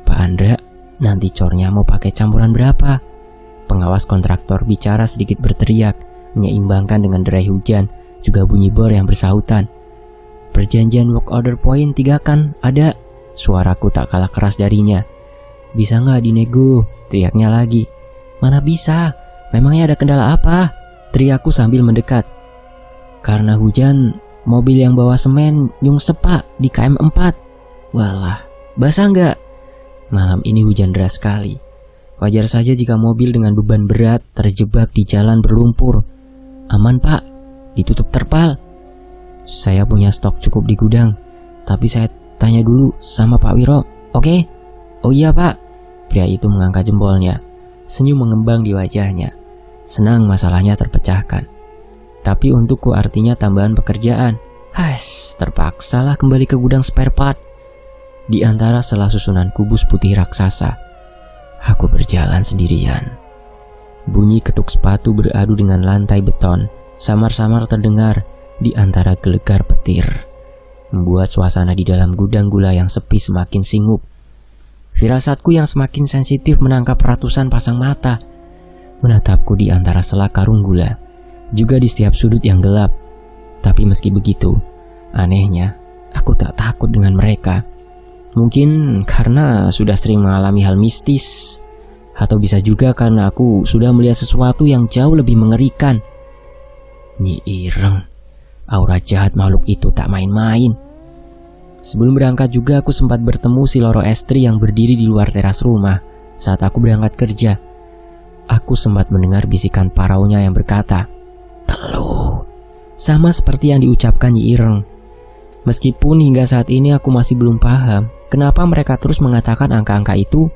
Pak Andra, nanti cornya mau pakai campuran berapa? Pengawas kontraktor bicara sedikit berteriak, menyeimbangkan dengan derai hujan, juga bunyi bor yang bersahutan. Perjanjian work order point 3 kan ada? Suaraku tak kalah keras darinya. Bisa nggak dinego? Teriaknya lagi. Mana bisa? Memangnya ada kendala apa? Teriakku sambil mendekat. Karena hujan, mobil yang bawa semen nyungsep Pak di KM 4. Walah, basah nggak? Malam ini hujan deras sekali. Wajar saja jika mobil dengan beban berat terjebak di jalan berlumpur. Aman Pak, ditutup terpal. Saya punya stok cukup di gudang, tapi saya tanya dulu sama Pak Wiro, oke? Oh iya Pak. Pria itu mengangkat jempolnya. Senyum mengembang di wajahnya. Senang masalahnya terpecahkan. Tapi untukku artinya tambahan pekerjaan. Terpaksalah kembali ke gudang spare part. Di antara sela susunan kubus putih raksasa, aku berjalan sendirian. Bunyi ketuk sepatu beradu dengan lantai beton samar-samar terdengar di antara gelegar petir, membuat suasana di dalam gudang gula yang sepi semakin singup. Firasatku yang semakin sensitif menangkap ratusan pasang mata menatapku di antara sela karung gula, juga di setiap sudut yang gelap. Tapi meski begitu, anehnya aku tak takut dengan mereka. Mungkin karena sudah sering mengalami hal mistis, atau bisa juga karena aku sudah melihat sesuatu yang jauh lebih mengerikan. Nyi Ireng, aura jahat makhluk itu tak main-main. Sebelum berangkat juga aku sempat bertemu si Loro Estri yang berdiri di luar teras rumah saat aku berangkat kerja. Aku sempat mendengar bisikan paraunya yang berkata, "Teluh," sama seperti yang diucapkan Nyi Ireng. Meskipun hingga saat ini aku masih belum paham kenapa mereka terus mengatakan angka-angka itu.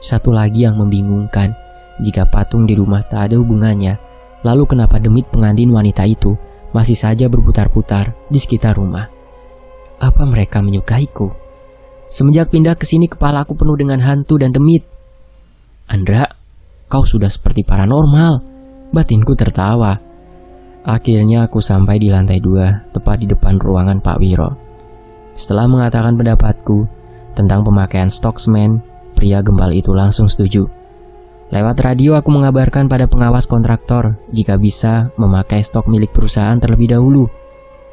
Satu lagi yang membingungkan, jika patung di rumah tak ada hubungannya, lalu kenapa demit pengantin wanita itu masih saja berputar-putar di sekitar rumah? Apa mereka menyukaiku? Semenjak pindah ke sini kepala aku penuh dengan hantu dan demit. "Andra, kau sudah seperti paranormal," batinku tertawa. Akhirnya aku sampai di lantai 2, tepat di depan ruangan Pak Wiro. Setelah mengatakan pendapatku tentang pemakaian stok semen, pria gembal itu langsung setuju. Lewat radio aku mengabarkan pada pengawas kontraktor jika bisa memakai stok milik perusahaan terlebih dahulu.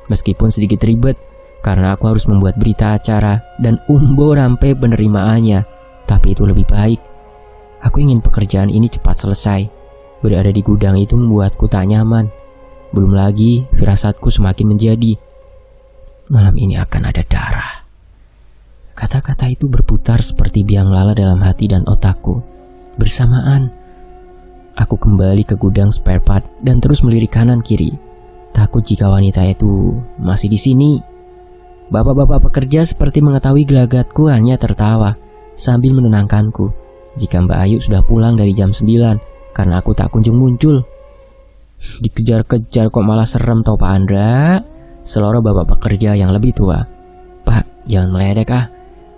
Meskipun sedikit ribet, karena aku harus membuat berita acara dan rampe penerimaannya, tapi itu lebih baik. Aku ingin pekerjaan ini cepat selesai. Berada di gudang itu membuatku tak nyaman. Belum lagi firasatku semakin menjadi, malam ini akan ada darah. Kata-kata itu berputar seperti biang lala dalam hati dan otakku. Bersamaan, aku kembali ke gudang spare part dan terus melirik kanan kiri. Takut jika wanita itu masih di sini. Bapak-bapak pekerja seperti mengetahui gelagatku hanya tertawa sambil menenangkanku jika Mbak Ayu sudah pulang dari jam 9 karena aku tak kunjung muncul. Dikejar-kejar kok malah serem toh Pak Andra, seloro bapak pekerja yang lebih tua. "Pak, jangan meledek ah,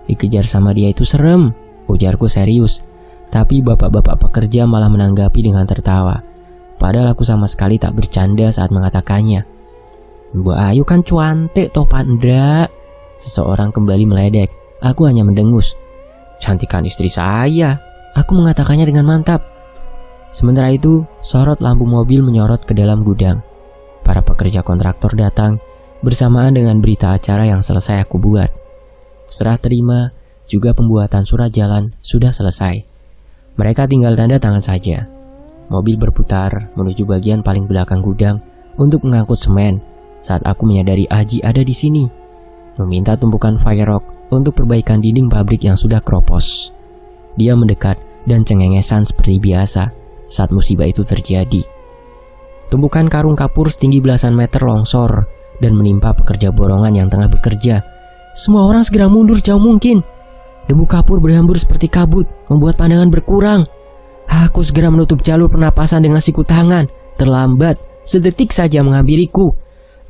dikejar sama dia itu serem," ujarku serius. Tapi bapak-bapak pekerja malah menanggapi dengan tertawa. Padahal aku sama sekali tak bercanda saat mengatakannya. "Mbak Ayu kan cuantik toh Pak Andra," seseorang kembali meledek. Aku hanya mendengus. "Cantikan istri saya," aku mengatakannya dengan mantap. Sementara itu, sorot lampu mobil menyorot ke dalam gudang. Para pekerja kontraktor datang bersamaan dengan berita acara yang selesai aku buat. Serah terima, juga pembuatan surat jalan sudah selesai. Mereka tinggal tanda tangan saja. Mobil berputar menuju bagian paling belakang gudang untuk mengangkut semen saat aku menyadari Aji ada di sini, meminta tumpukan firework untuk perbaikan dinding pabrik yang sudah keropos. Dia mendekat dan cengengesan seperti biasa saat musibah itu terjadi. Tumpukan karung kapur setinggi belasan meter longsor dan menimpa pekerja borongan yang tengah bekerja. Semua orang segera mundur jauh mungkin. Debu kapur berhambur seperti kabut, membuat pandangan berkurang. Aku segera menutup jalur pernapasan dengan siku tangan. Terlambat, sedetik saja menghampiriku.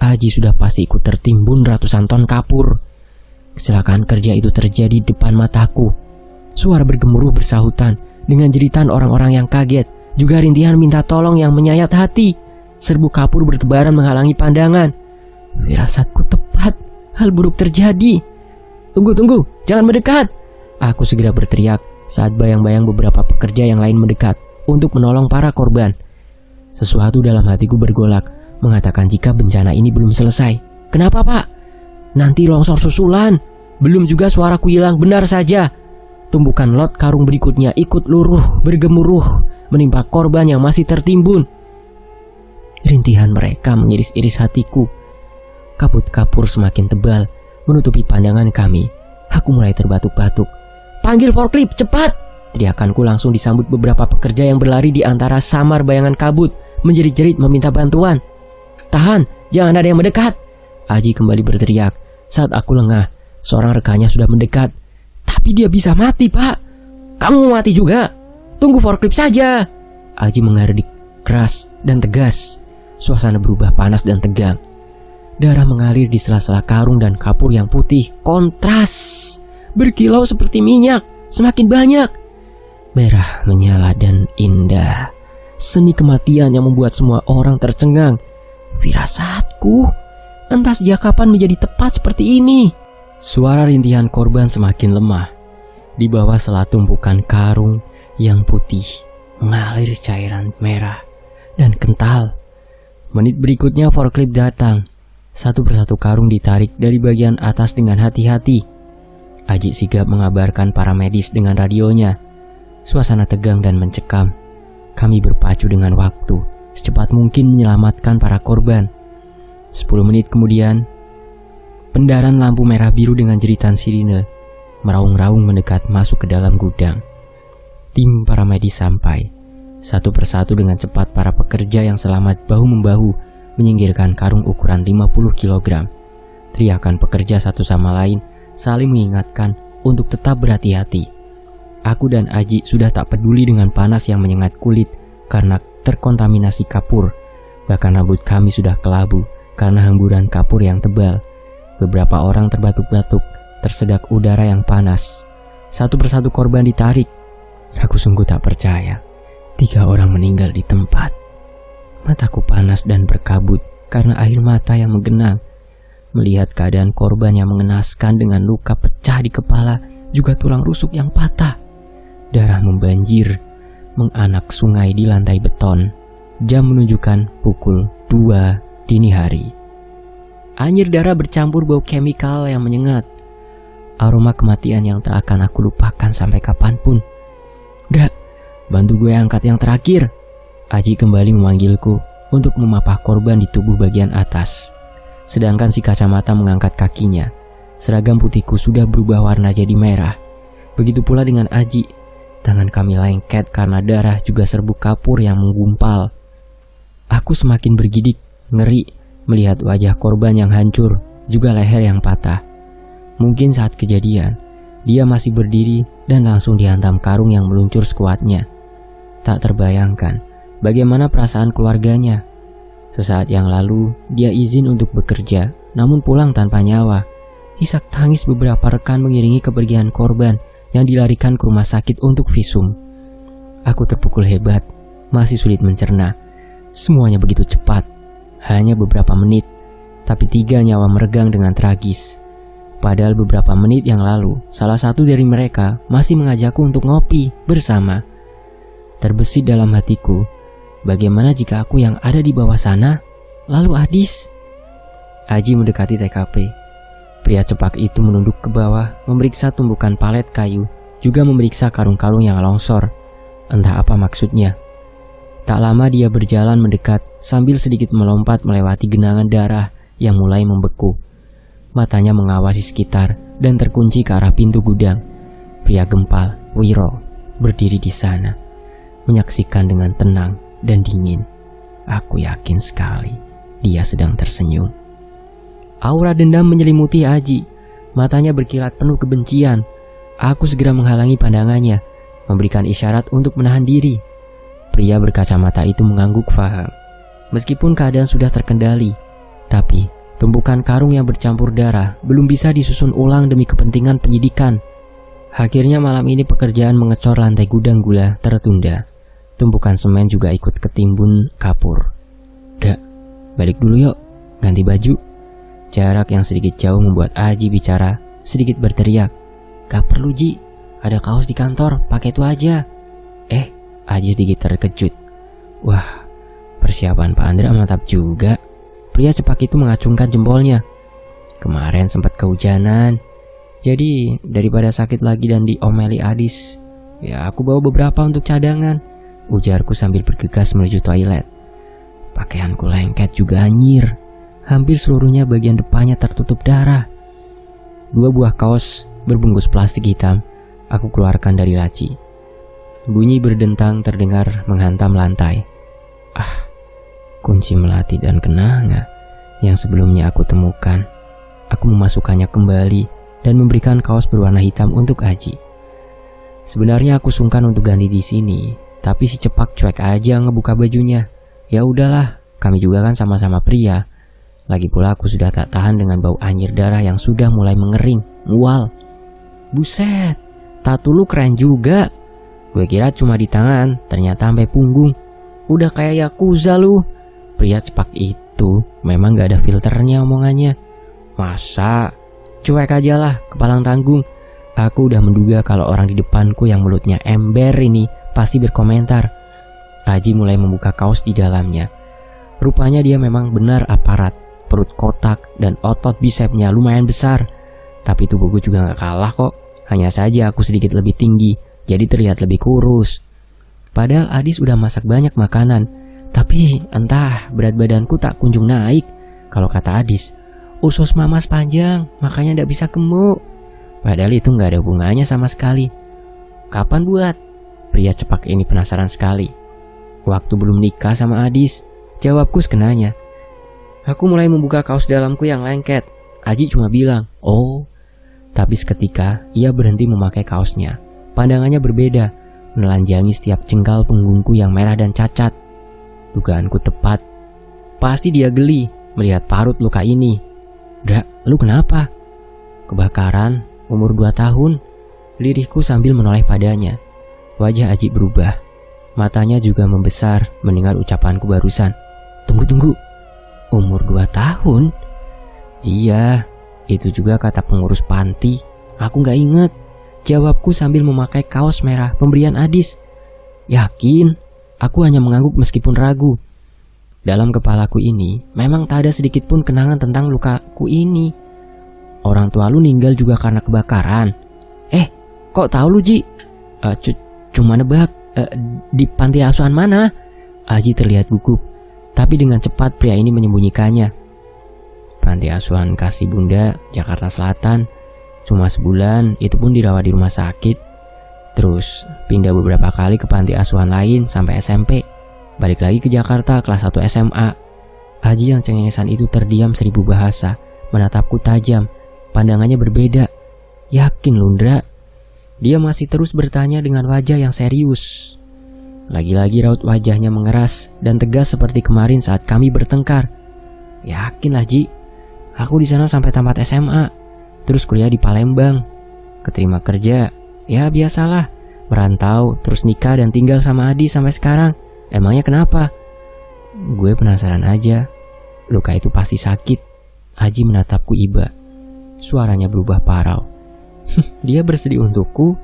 Aji sudah pasti ikut tertimbun ratusan ton kapur. Kecelakaan kerja itu terjadi di depan mataku. Suara bergemuruh bersahutan dengan jeritan orang-orang yang kaget, juga rintihan minta tolong yang menyayat hati. Serbu kapur bertebaran menghalangi pandangan. Firasatku tepat, hal buruk terjadi. Tunggu, jangan mendekat!" Aku segera berteriak saat bayang-bayang beberapa pekerja yang lain mendekat untuk menolong para korban. Sesuatu dalam hatiku bergolak, mengatakan jika bencana ini belum selesai. "Kenapa Pak? Nanti longsor susulan." Belum juga suaraku hilang benar saja. Tumpukan lot karung berikutnya ikut luruh, bergemuruh, menimpa korban yang masih tertimbun. Rintihan mereka mengiris-iris hatiku. Kabut kapur semakin tebal, menutupi pandangan kami. Aku mulai terbatuk-batuk. "Panggil forklift, cepat!" Teriakanku langsung disambut beberapa pekerja yang berlari di antara samar bayangan kabut, menjerit-jerit meminta bantuan. "Tahan, jangan ada yang mendekat!" Aji kembali berteriak. Saat aku lengah, seorang rekannya sudah mendekat. Tapi dia bisa mati, Pak. Kamu mau mati juga? Tunggu forklift saja. Aji menghardik keras dan tegas. Suasana berubah panas dan tegang. Darah mengalir di sela-sela karung dan kapur yang putih. Kontras berkilau seperti minyak, semakin banyak. Merah menyala dan indah. Seni kematian yang membuat semua orang tercengang. Firasatku, entah sejak kapan menjadi tepat seperti ini. Suara rintihan korban semakin lemah. Di bawah sela tumpukan karung yang putih mengalir cairan merah dan kental. Menit berikutnya forklift datang. Satu persatu karung ditarik dari bagian atas dengan hati-hati. Aji sigap mengabarkan para medis dengan radionya. Suasana tegang dan mencekam. Kami berpacu dengan waktu, secepat mungkin menyelamatkan para korban. 10 menit kemudian, pendaran lampu merah biru dengan jeritan sirine meraung-raung mendekat masuk ke dalam gudang. Tim para medis sampai. Satu persatu dengan cepat para pekerja yang selamat bahu-membahu menyingkirkan karung ukuran 50 kg. Teriakan pekerja satu sama lain saling mengingatkan untuk tetap berhati-hati. Aku dan Aji sudah tak peduli dengan panas yang menyengat kulit karena terkontaminasi kapur. Bahkan rambut kami sudah kelabu karena hamburan kapur yang tebal. Beberapa orang terbatuk-batuk, tersedak udara yang panas. Satu persatu korban ditarik. Aku sungguh tak percaya. 3 orang meninggal di tempat. Mataku panas dan berkabut karena air mata yang menggenang. Melihat keadaan korban yang mengenaskan dengan luka pecah di kepala, juga tulang rusuk yang patah. Darah membanjir, menganak sungai di lantai beton. Jam menunjukkan pukul 2 dini hari. Anyir darah bercampur bau chemical yang menyengat. Aroma kematian yang tak akan aku lupakan sampai kapanpun. Dak, bantu gue angkat yang terakhir. Aji kembali memanggilku untuk memapah korban di tubuh bagian atas. Sedangkan si kacamata mengangkat kakinya. Seragam putihku sudah berubah warna jadi merah. Begitu pula dengan Aji. Tangan kami lengket karena darah juga serbuk kapur yang menggumpal. Aku semakin bergidik, ngeri melihat wajah korban yang hancur, juga leher yang patah. Mungkin saat kejadian, dia masih berdiri dan langsung dihantam karung yang meluncur sekuatnya. Tak terbayangkan bagaimana perasaan keluarganya. Sesaat yang lalu, dia izin untuk bekerja, namun pulang tanpa nyawa. Isak tangis beberapa rekan mengiringi kepergian korban yang dilarikan ke rumah sakit untuk visum. Aku terpukul hebat, masih sulit mencerna. Semuanya begitu cepat, hanya beberapa menit, tapi 3 nyawa meregang dengan tragis. Padahal beberapa menit yang lalu, salah satu dari mereka masih mengajakku untuk ngopi bersama. Terbesit dalam hatiku, bagaimana jika aku yang ada di bawah sana, lalu Adis? Aji mendekati TKP. Pria cepak itu menunduk ke bawah, memeriksa tumpukan palet kayu, juga memeriksa karung-karung yang longsor. Entah apa maksudnya. Tak lama dia berjalan mendekat sambil sedikit melompat melewati genangan darah yang mulai membeku. Matanya mengawasi sekitar dan terkunci ke arah pintu gudang. Pria gempal, Wiro, berdiri di sana, menyaksikan dengan tenang dan dingin. Aku yakin sekali dia sedang tersenyum. Aura dendam menyelimuti Aji. Matanya berkilat penuh kebencian. Aku segera menghalangi pandangannya, memberikan isyarat untuk menahan diri. Pria berkacamata itu mengangguk faham. Meskipun keadaan sudah terkendali, tapi tumpukan karung yang bercampur darah belum bisa disusun ulang demi kepentingan penyidikan. Akhirnya malam ini pekerjaan mengecor lantai gudang gula tertunda. Tumpukan semen juga ikut ketimbun kapur. Dak, balik dulu yuk, ganti baju. Jarak yang sedikit jauh membuat Aji bicara, sedikit berteriak. Gak perlu Ji, ada kaos di kantor, pakai itu aja. Aji sedikit terkejut. Wah, persiapan Pak Andra mantap juga. Pria cepak itu mengacungkan jempolnya. Kemarin sempat kehujanan, jadi daripada sakit lagi dan diomeli Adis, ya aku bawa beberapa untuk cadangan, ujarku sambil bergegas menuju toilet. Pakaianku lengket juga anyir. Hampir seluruhnya bagian depannya tertutup darah. 2 buah kaos berbungkus plastik hitam aku keluarkan dari laci. Bunyi berdentang terdengar menghantam lantai. Kunci melati dan kenanga yang sebelumnya aku temukan. Aku memasukkannya kembali dan memberikan kaos berwarna hitam untuk Aji. Sebenarnya aku sungkan untuk ganti di sini, tapi si Cepak cuek aja ngebuka bajunya. Ya udahlah, kami juga kan sama-sama pria. Lagi pula aku sudah tak tahan dengan bau anyir darah yang sudah mulai mengering, mual. Buset, tatu lu keren juga. Gue kira cuma di tangan, ternyata sampai punggung. Udah kayak Yakuza lu. Pria Cepak itu memang gak ada filternya omongannya. Masa? Cuek aja lah, kepalang tanggung. Aku udah menduga kalau orang di depanku yang mulutnya ember ini pasti berkomentar. Aji mulai membuka kaos di dalamnya. Rupanya dia memang benar aparat. Perut kotak dan otot bisepnya lumayan besar. Tapi tubuhku juga gak kalah kok. Hanya saja aku sedikit lebih tinggi, jadi terlihat lebih kurus. Padahal Adis udah masak banyak makanan. Tapi entah berat badanku tak kunjung naik. Kalau kata Adis, usus mamas panjang, makanya gak bisa gemuk. Padahal itu gak ada hubungannya sama sekali. Kapan buat? Pria Cepak ini penasaran sekali. Waktu belum nikah sama Adis, jawabku sekenanya. Aku mulai membuka kaos dalamku yang lengket. Aji cuma bilang, oh. Tapi seketika ia berhenti memakai kaosnya. Pandangannya berbeda, menelanjangi setiap jengkal punggungku yang merah dan cacat. Dugaanku tepat. Pasti dia geli melihat parut luka ini. Dra, lu kenapa? Kebakaran, umur 2 tahun. Lirihku sambil menoleh padanya. Wajah Aji berubah. Matanya juga membesar mendengar ucapanku barusan. Tunggu. Umur 2 tahun? Iya, itu juga kata pengurus panti. Aku gak inget. Jawabku sambil memakai kaos merah pemberian Adis. Yakin? Aku hanya mengangguk meskipun ragu. Dalam kepalaku ini memang tak ada sedikit pun kenangan tentang lukaku ini. Orang tua lu meninggal juga karena kebakaran. Kok tahu lu, Ji? Cuma nebak. Di panti asuhan mana? Aji terlihat gugup. Tapi dengan cepat pria ini menyembunyikannya. Panti asuhan Kasih Bunda, Jakarta Selatan. Cuma sebulan, itu pun dirawat di rumah sakit. Terus pindah beberapa kali ke panti asuhan lain sampai SMP. Balik lagi ke Jakarta kelas 1 SMA. Aji yang cengengesan itu terdiam 1000 bahasa, menatapku tajam. Pandangannya berbeda. Yakin Lundra? Dia masih terus bertanya dengan wajah yang serius. Lagi-lagi raut wajahnya mengeras dan tegas seperti kemarin saat kami bertengkar. Yakinlah, Ji. Aku di sana sampai tamat SMA, terus kuliah di Palembang. Keterima kerja, ya biasalah. Merantau, terus nikah dan tinggal sama Adi sampai sekarang. Emangnya kenapa? Gue penasaran aja. Luka itu pasti sakit. Aji menatapku iba. Suaranya berubah parau. Dia bersedih untukku,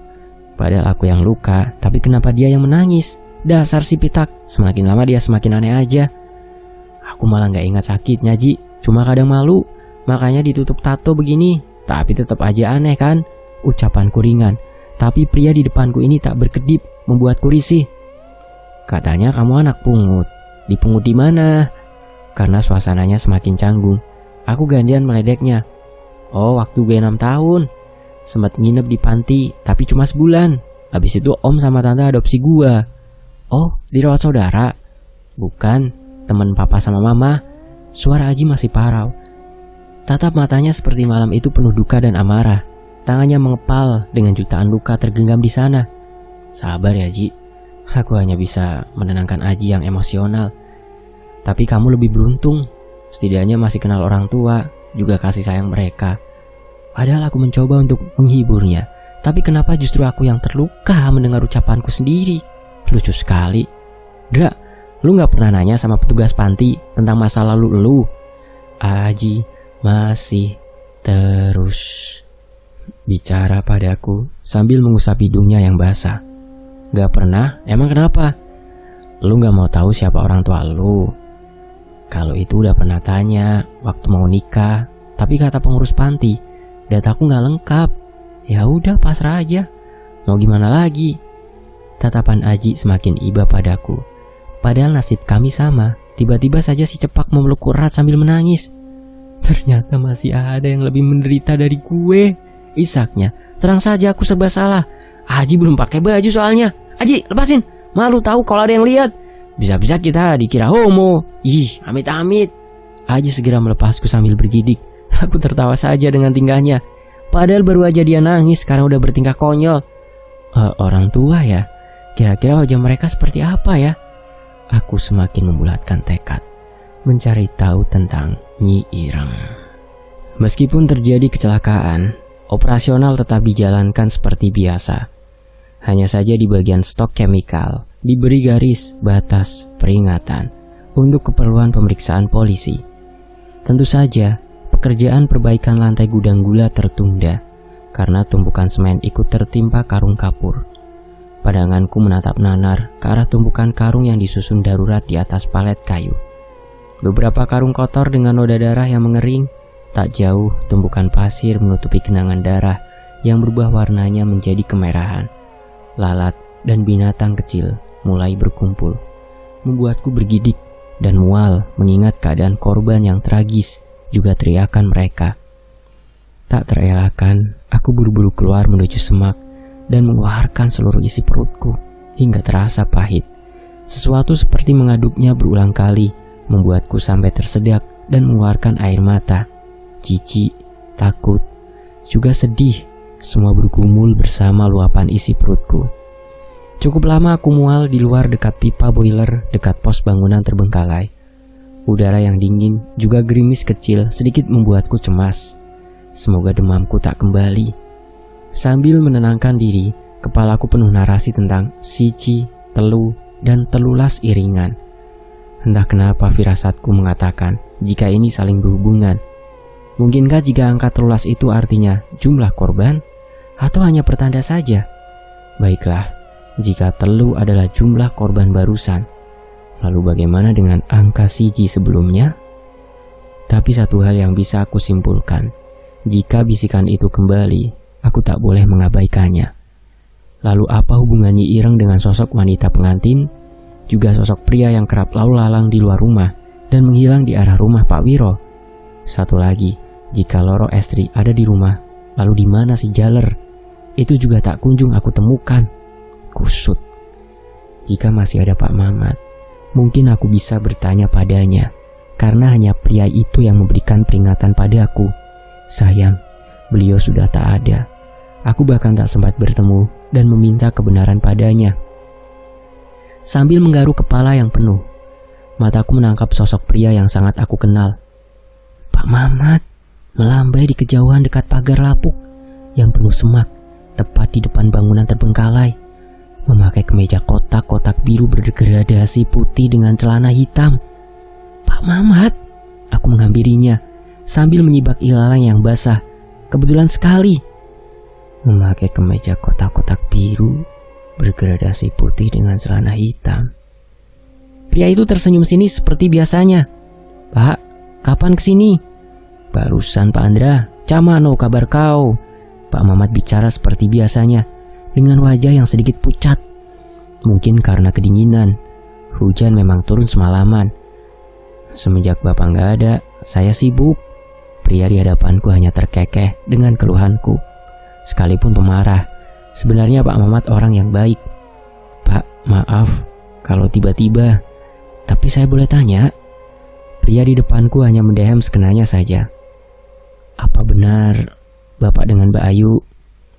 padahal aku yang luka. Tapi kenapa dia yang menangis? Dasar si pitak. Semakin lama dia semakin aneh aja. Aku malah gak ingat sakitnya, Ji. Cuma kadang malu, makanya ditutup tato begini. Tapi tetap aja aneh kan? Ucapanku ringan. Tapi pria di depanku ini tak berkedip, membuatku risih. Katanya kamu anak pungut. Dipungut di mana? Karena suasananya semakin canggung, aku gantian meledeknya. Oh, waktu gue 6 tahun. Sempat nginep di panti, tapi cuma sebulan. Habis itu om sama tante adopsi gua. Oh, dirawat saudara? Bukan, teman papa sama mama. Suara Aji masih parau. Tatap matanya seperti malam itu penuh duka dan amarah. Tangannya mengepal dengan jutaan luka tergenggam di sana. Sabar ya, Ji. Aku hanya bisa menenangkan Aji yang emosional. Tapi kamu lebih beruntung. Setidaknya masih kenal orang tua, juga kasih sayang mereka. Padahal aku mencoba untuk menghiburnya. Tapi kenapa justru aku yang terluka mendengar ucapanku sendiri? Lucu sekali. Dra, lu gak pernah nanya sama petugas panti tentang masa lalu lu? Aji masih terus bicara padaku sambil mengusap hidungnya yang basah. Gak pernah? Emang kenapa? Lu gak mau tahu siapa orang tua lu? Kalau itu udah pernah tanya waktu mau nikah. Tapi kata pengurus panti, dataku gak lengkap. Ya udah pasrah aja. Mau gimana lagi? Tatapan Aji semakin iba padaku. Padahal nasib kami sama. Tiba-tiba saja si Cepak memelukku erat sambil menangis. Ternyata masih ada yang lebih menderita dari gue, isaknya. Terang saja aku serba salah. Aji belum pakai baju soalnya. Aji, lepasin. Malu tahu kalau ada yang lihat. Bisa-bisa kita dikira homo. Ih, amit-amit. Aji segera melepasku sambil bergidik. Aku tertawa saja dengan tingkahnya. Padahal baru aja dia nangis, sekarang udah bertingkah konyol. Orang tua ya? Kira-kira wajah mereka seperti apa ya? Aku semakin membulatkan tekad mencari tahu tentang Nyi Ireng. Meskipun terjadi kecelakaan, operasional tetap dijalankan seperti biasa. Hanya saja di bagian stok chemical diberi garis batas peringatan untuk keperluan pemeriksaan polisi. Tentu saja, pekerjaan perbaikan lantai gudang gula tertunda karena tumpukan semen ikut tertimpa karung kapur. Pandanganku menatap nanar ke arah tumpukan karung yang disusun darurat di atas palet kayu. Beberapa karung kotor dengan noda darah yang mengering. Tak jauh, tumpukan pasir menutupi genangan darah yang berubah warnanya menjadi kemerahan. Lalat dan binatang kecil mulai berkumpul, membuatku bergidik dan mual mengingat keadaan korban yang tragis, juga teriakan mereka. Tak terelakkan, aku buru-buru keluar menuju semak dan mengeluarkan seluruh isi perutku hingga terasa pahit. Sesuatu seperti mengaduknya berulang kali membuatku sampai tersedak dan mengeluarkan air mata. Jijik, takut, juga sedih, semua bergumul bersama luapan isi perutku. Cukup lama aku mual di luar dekat pipa boiler dekat pos bangunan terbengkalai. Udara yang dingin juga gerimis kecil sedikit membuatku cemas. Semoga demamku tak kembali. Sambil menenangkan diri, kepalaku penuh narasi tentang sici, telu, dan telulas iringan. Entah kenapa firasatku mengatakan jika ini saling berhubungan. Mungkinkah jika angka telulas itu artinya jumlah korban? Atau hanya pertanda saja? Baiklah, jika telu adalah jumlah korban barusan, lalu bagaimana dengan angka siji sebelumnya? Tapi satu hal yang bisa aku simpulkan, jika bisikan itu kembali, aku tak boleh mengabaikannya. Lalu apa hubungan Nyi Ireng dengan sosok wanita pengantin, juga sosok pria yang kerap lalu lalang di luar rumah dan menghilang di arah rumah Pak Wiro? Satu lagi, jika Loro Estri ada di rumah, lalu di mana si Jaler? Itu juga tak kunjung aku temukan. Kusut. Jika masih ada Pak Mamat, mungkin aku bisa bertanya padanya, karena hanya pria itu yang memberikan peringatan padaku. Sayang, beliau sudah tak ada. Aku bahkan tak sempat bertemu dan meminta kebenaran padanya. Sambil menggaruk kepala yang penuh, mataku menangkap sosok pria yang sangat aku kenal. Pak Mamat melambai di kejauhan dekat pagar lapuk yang penuh semak, tepat di depan bangunan terbengkalai. Memakai kemeja kotak-kotak biru berdegradasi putih dengan celana hitam. Pak Mamat, aku menghampirinya sambil menyibak ilalang yang basah. Kebetulan sekali. Memakai kemeja kotak-kotak biru bergradasi putih dengan celana hitam. Pria itu tersenyum sinis seperti biasanya. Pak, kapan kesini? Barusan Pak Andra. Camano kabar kau? Pak Mamat bicara seperti biasanya, dengan wajah yang sedikit pucat. Mungkin karena kedinginan. Hujan memang turun semalaman. Semenjak Bapak nggak ada, saya sibuk. Pria di hadapanku hanya terkekeh dengan keluhanku. Sekalipun pemarah, sebenarnya Pak Mamat orang yang baik. Pak, maaf kalau tiba-tiba, tapi saya boleh tanya? Pria di depanku hanya mendehem sekenanya saja. Apa benar Bapak dengan Mbak Ayu?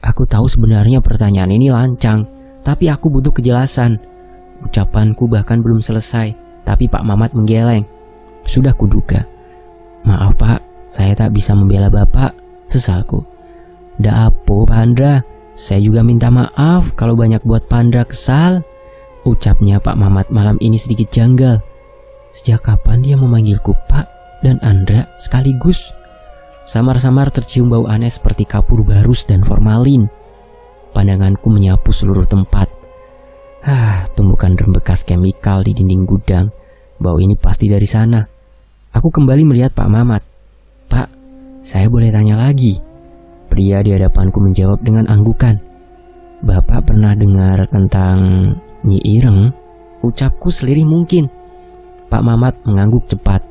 Aku tahu sebenarnya pertanyaan ini lancang, tapi aku butuh kejelasan. Ucapanku bahkan belum selesai, tapi Pak Mamat menggeleng. Sudah kuduga. Maaf Pak, saya tak bisa membela Bapak, sesalku. Ndak apa Pak Andra, saya juga minta maaf kalau banyak buat Pak Andra kesal. Ucapnya Pak Mamat malam ini sedikit janggal. Sejak kapan dia memanggilku Pak dan Andra sekaligus? Samar-samar tercium bau aneh seperti kapur barus dan formalin. Pandanganku menyapu seluruh tempat. Tumbukan drum bekas chemical di dinding gudang. Bau ini pasti dari sana. Aku kembali melihat Pak Mamat. Pak, saya boleh tanya lagi? Pria di hadapanku menjawab dengan anggukan. Bapak pernah dengar tentang Nyi Ireng? Ucapku selirih mungkin. Pak Mamat mengangguk cepat.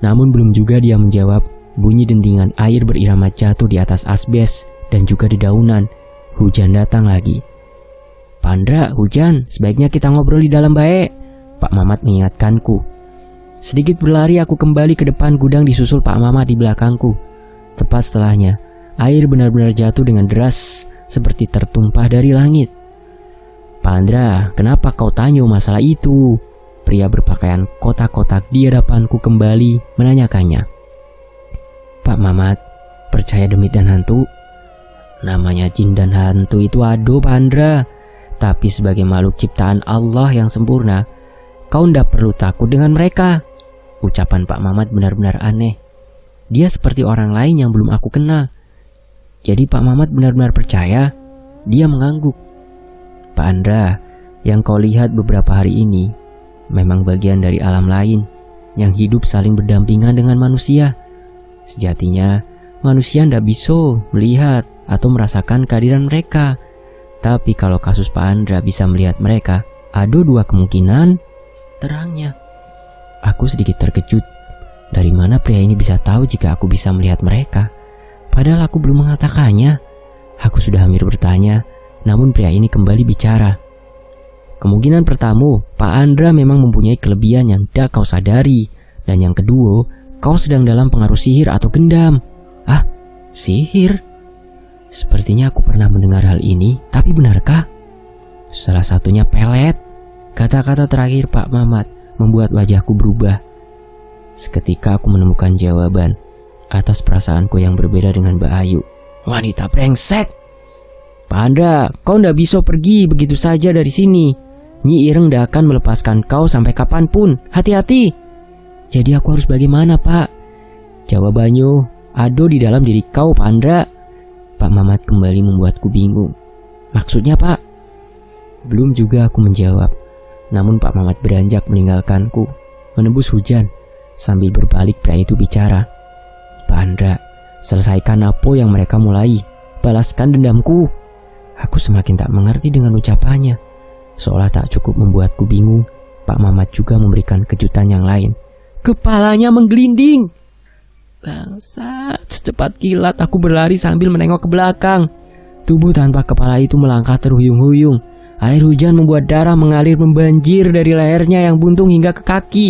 Namun belum juga dia menjawab, bunyi dendingan air berirama jatuh di atas asbes dan juga di daunan. Hujan datang lagi. Pandra, hujan, sebaiknya kita ngobrol di dalam baik, Pak Mamat mengingatkanku. Sedikit berlari aku kembali ke depan gudang disusul Pak Mamat di belakangku. Tepat setelahnya, Air benar-benar jatuh dengan deras seperti tertumpah dari langit. "Pak Andra, kenapa kau tanya masalah itu?" Pria berpakaian kotak-kotak di hadapanku kembali menanyakannya. "Pak Mamat, percaya demit dan hantu?" "Namanya jin dan hantu itu ado, Pak Andra. Tapi sebagai makhluk ciptaan Allah yang sempurna, kau ndak perlu takut dengan mereka." Ucapan Pak Mamat benar-benar aneh. Dia seperti orang lain yang belum aku kenal. Jadi Pak Mamat benar-benar percaya? Dia mengangguk. "Pak Andra, yang kau lihat beberapa hari ini memang bagian dari alam lain yang hidup saling berdampingan dengan manusia. Sejatinya manusia ndak bisa melihat atau merasakan kehadiran mereka. Tapi kalau kasus Pak Andra bisa melihat mereka, ada dua kemungkinan," terangnya. Aku sedikit terkejut. Dari mana pria ini bisa tahu jika aku bisa melihat mereka? Padahal aku belum mengatakannya. Aku sudah hampir bertanya, namun pria ini kembali bicara. "Kemungkinan pertama, Pak Andra memang mempunyai kelebihan yang tidak kau sadari. Dan yang kedua, kau sedang dalam pengaruh sihir atau gendam." "Ah, sihir? Sepertinya aku pernah mendengar hal ini, tapi benarkah?" "Salah satunya pelet." Kata-kata terakhir Pak Mamat membuat wajahku berubah. Seketika aku menemukan jawaban atas perasaanku yang berbeda dengan Mbak Ayu. "Wanita brengsek! Pak Andra, kau ndak bisa pergi begitu saja dari sini. Nyi Ireng ndak akan melepaskan kau sampai kapanpun. Hati-hati!" "Jadi aku harus bagaimana, Pak?" "Jawabannya ada di dalam diri kau, Pak Andra." Pak Mamat kembali membuatku bingung. "Maksudnya, Pak?" Belum juga aku menjawab. Namun Pak Mamat beranjak meninggalkanku, menembus hujan. Sambil berbalik pria itu bicara. "Pak Andra, selesaikan apa yang mereka mulai. Balaskan dendamku." Aku semakin tak mengerti dengan ucapannya. Seolah tak cukup membuatku bingung, Pak Mamat juga memberikan kejutan yang lain. Kepalanya menggelinding. Bangsat, secepat kilat aku berlari sambil menengok ke belakang. Tubuh tanpa kepala itu melangkah terhuyung-huyung. Air hujan membuat darah mengalir membanjir dari lehernya yang buntung hingga ke kaki.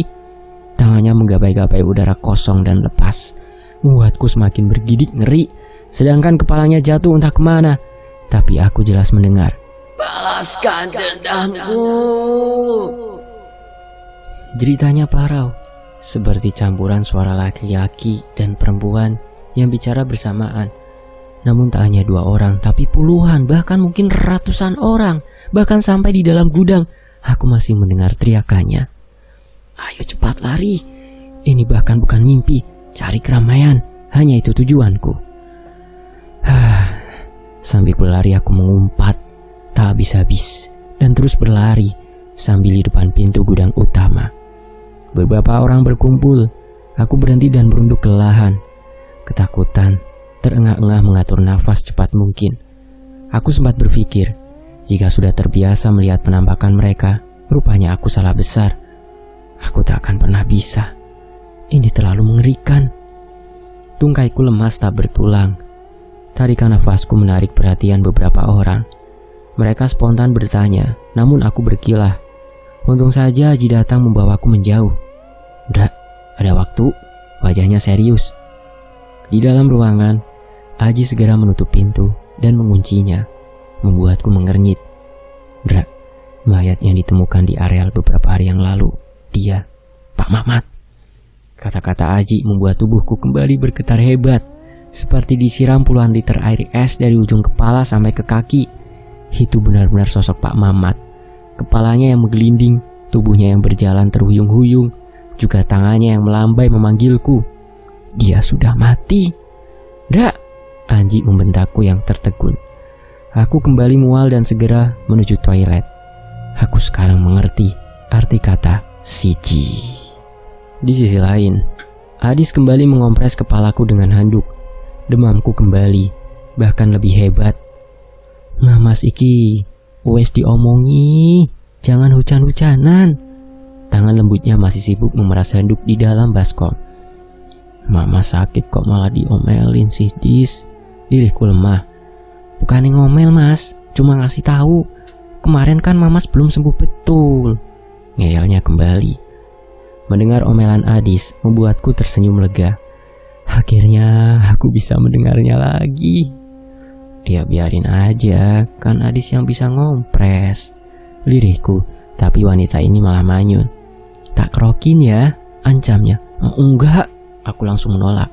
Tangannya menggapai-gapai udara kosong dan lepas, membuatku semakin bergidik ngeri. Sedangkan kepalanya jatuh entah kemana. Tapi aku jelas mendengar, "Balaskan dendamku." Jeritanya parau, seperti campuran suara laki-laki dan perempuan yang bicara bersamaan. Namun tak hanya 2 orang, tapi puluhan, bahkan mungkin ratusan orang. Bahkan sampai di dalam gudang, aku masih mendengar teriakannya. "Ayo cepat lari. Ini bahkan bukan mimpi. Cari keramaian. Hanya itu tujuanku." Sambil berlari aku mengumpat tak habis-habis dan terus berlari sambil di depan pintu gudang utama. Beberapa orang berkumpul. Aku berhenti dan berunduk kelelahan. Ketakutan terengah-engah mengatur nafas cepat mungkin. Aku sempat berpikir, jika sudah terbiasa melihat penampakan mereka, rupanya aku salah besar. Aku tak akan pernah bisa. Ini terlalu mengerikan. Tungkaiku lemas tak bertulang. Tarikan nafasku menarik perhatian beberapa orang. Mereka spontan bertanya, namun aku berkilah. Untung saja Haji datang membawaku menjauh. "Dra, ada waktu?" Wajahnya serius. Di dalam ruangan, Haji segera menutup pintu dan menguncinya, membuatku mengernyit. "Dra, mayat yang ditemukan di areal beberapa hari yang lalu, dia, Pak Mamat." Kata-kata Haji membuat tubuhku kembali bergetar hebat, seperti disiram puluhan liter air es dari ujung kepala sampai ke kaki. Itu benar-benar sosok Pak Mamat. Kepalanya yang menggelinding, tubuhnya yang berjalan terhuyung-huyung, juga tangannya yang melambai memanggilku. Dia sudah mati. "Dak!" Anji membentakku yang tertegun. Aku kembali mual dan segera menuju toilet. Aku sekarang mengerti arti kata siji. Di sisi lain, Adis kembali mengompres kepalaku dengan handuk. Demamku kembali, bahkan lebih hebat. "Mas iki, wes diomongi, jangan hujan-hujanan." Tangan lembutnya masih sibuk memeras handuk di dalam baskom. "Mama sakit kok malah diomelin sih, Dis." Diriku lemah. "Bukannya ngomel, Mas, cuma ngasih tahu. Kemarin kan Mamas belum sembuh betul." Ngeyelnya kembali. Mendengar omelan Adis membuatku tersenyum lega. Akhirnya aku bisa mendengarnya lagi. Ya biarin aja, kan Adis yang bisa ngompres, lirihku. Tapi wanita ini malah manyun. Tak kerokin ya, ancamnya. Enggak, aku langsung menolak.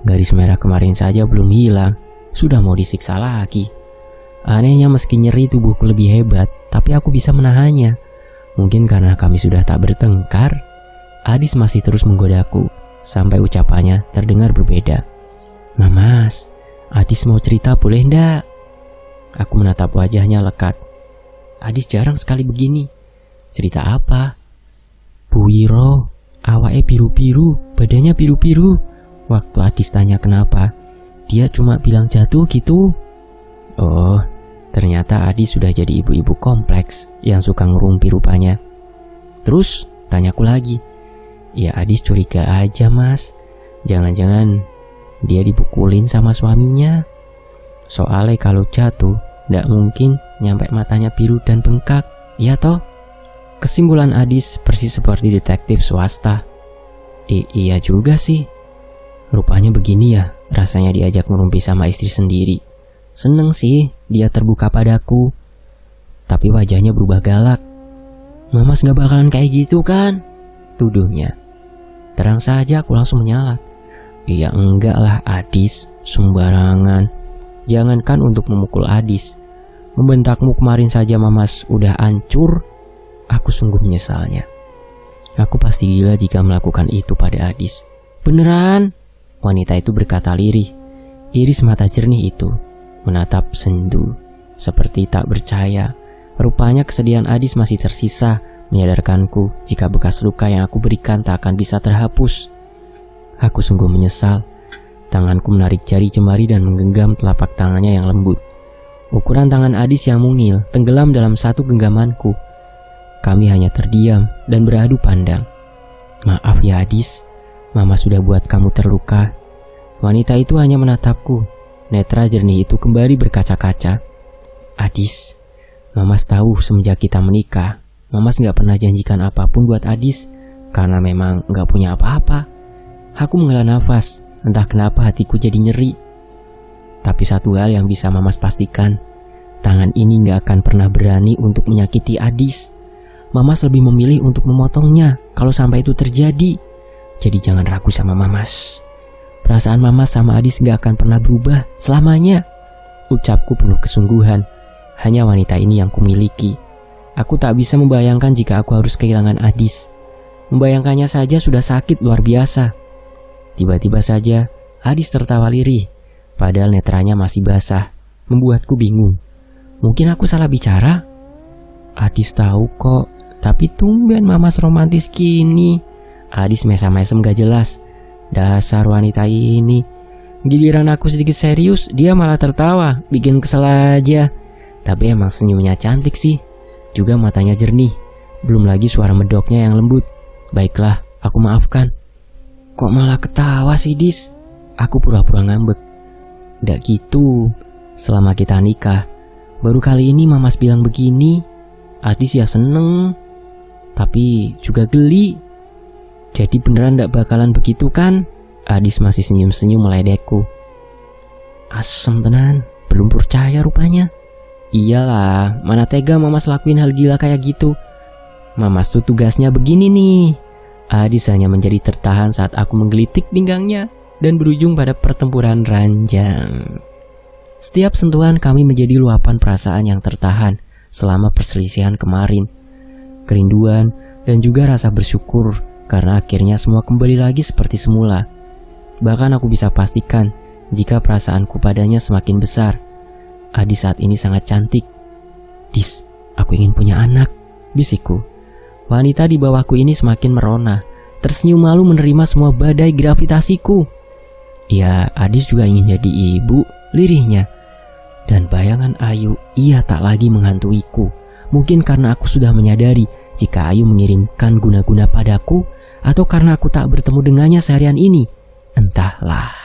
Garis merah kemarin saja belum hilang, sudah mau disiksa lagi. Anehnya meski nyeri tubuhku lebih hebat, tapi aku bisa menahannya. Mungkin karena kami sudah tak bertengkar, Adis masih terus menggodaku, sampai ucapannya terdengar berbeda. Mamas, Adis mau cerita boleh ndak? Aku menatap wajahnya lekat. Adis jarang sekali begini. Cerita apa? Bu Wiro, awake biru-biru, badannya biru-biru. Waktu Adis tanya kenapa, dia cuma bilang jatuh gitu. Oh, ternyata Adis sudah jadi ibu-ibu kompleks yang suka ngerumpi rupanya. Terus, tanyaku lagi. Ya Adis curiga aja mas. Jangan-jangan dia dipukulin sama suaminya. Soalnya kalau jatuh, ndak mungkin nyampe matanya biru dan bengkak, ya toh? Kesimpulan Adis persis seperti detektif swasta. Iya juga sih. Rupanya begini ya rasanya diajak ngerumpi sama istri sendiri. Seneng sih dia terbuka padaku, tapi wajahnya berubah galak. Mamas gak bakalan kayak gitu kan? Tuduhnya. Terang saja aku langsung menyalat. Iya enggak lah Adis, sembarangan. Jangankan untuk memukul Adis, membentakmu kemarin saja Mamas udah hancur. Aku sungguh menyesalnya. Aku pasti gila jika melakukan itu pada Adis. Beneran? Wanita itu berkata lirih. Iris mata jernih itu menatap sendu, seperti tak percaya. Rupanya kesedihan Adis masih tersisa, menyadarkanku jika bekas luka yang aku berikan tak akan bisa terhapus. Aku sungguh menyesal. Tanganku menarik jari jemari dan menggenggam telapak tangannya yang lembut. Ukuran tangan Adis yang mungil tenggelam dalam satu genggamanku. Kami hanya terdiam dan beradu pandang. Maaf ya Adis, Mama sudah buat kamu terluka. Wanita itu hanya menatapku. Netra jernih itu kembali berkaca-kaca. Adis, Mamas tahu semenjak kita menikah, Mamas gak pernah janjikan apapun buat Adis, karena memang gak punya apa-apa. Aku menghela nafas, entah kenapa hatiku jadi nyeri. Tapi satu hal yang bisa Mamas pastikan, tangan ini gak akan pernah berani untuk menyakiti Adis. Mamas lebih memilih untuk memotongnya kalau sampai itu terjadi. Jadi jangan ragu sama Mamas. Perasaan Mamas sama Adis gak akan pernah berubah selamanya. Ucapku penuh kesungguhan. Hanya wanita ini yang kumiliki. Aku tak bisa membayangkan jika aku harus kehilangan Adis. Membayangkannya saja sudah sakit luar biasa. Tiba-tiba saja Adis tertawa lirih, padahal netranya masih basah. Membuatku bingung. Mungkin aku salah bicara? Adis tahu kok, tapi tumben Mamas romantis gini. Adis mesam-mesem gak jelas. Dasar wanita ini. Giliran aku sedikit serius, dia malah tertawa, bikin kesel aja. Tapi emang senyumnya cantik sih. Juga matanya jernih. Belum lagi suara medoknya yang lembut. Baiklah, aku maafkan. Kok malah ketawa sih Dis? Aku pura-pura ngambek. Nggak gitu. Selama kita nikah, baru kali ini Mamas bilang begini. Adis ya seneng, tapi juga geli. Jadi beneran nggak bakalan begitu kan? Adis masih senyum-senyum meledekku. Asem tenan, belum percaya rupanya. Iyalah, mana tega Mamas lakuin hal gila kayak gitu. Mamas tuh tugasnya begini nih. Adis hanya menjadi tertahan saat aku menggelitik pinggangnya dan berujung pada pertempuran ranjang. Setiap sentuhan kami menjadi luapan perasaan yang tertahan selama perselisihan kemarin. Kerinduan dan juga rasa bersyukur karena akhirnya semua kembali lagi seperti semula. Bahkan aku bisa pastikan jika perasaanku padanya semakin besar. Adis saat ini sangat cantik. Dis, aku ingin punya anak, bisikku. Wanita di bawahku ini semakin merona, tersenyum malu menerima semua badai gravitasiku. Ya, Adis juga ingin jadi ibu, lirihnya. Dan bayangan Ayu, ia tak lagi menghantuiku. Mungkin karena aku sudah menyadari jika Ayu mengirimkan guna-guna padaku, atau karena aku tak bertemu dengannya seharian ini. Entahlah.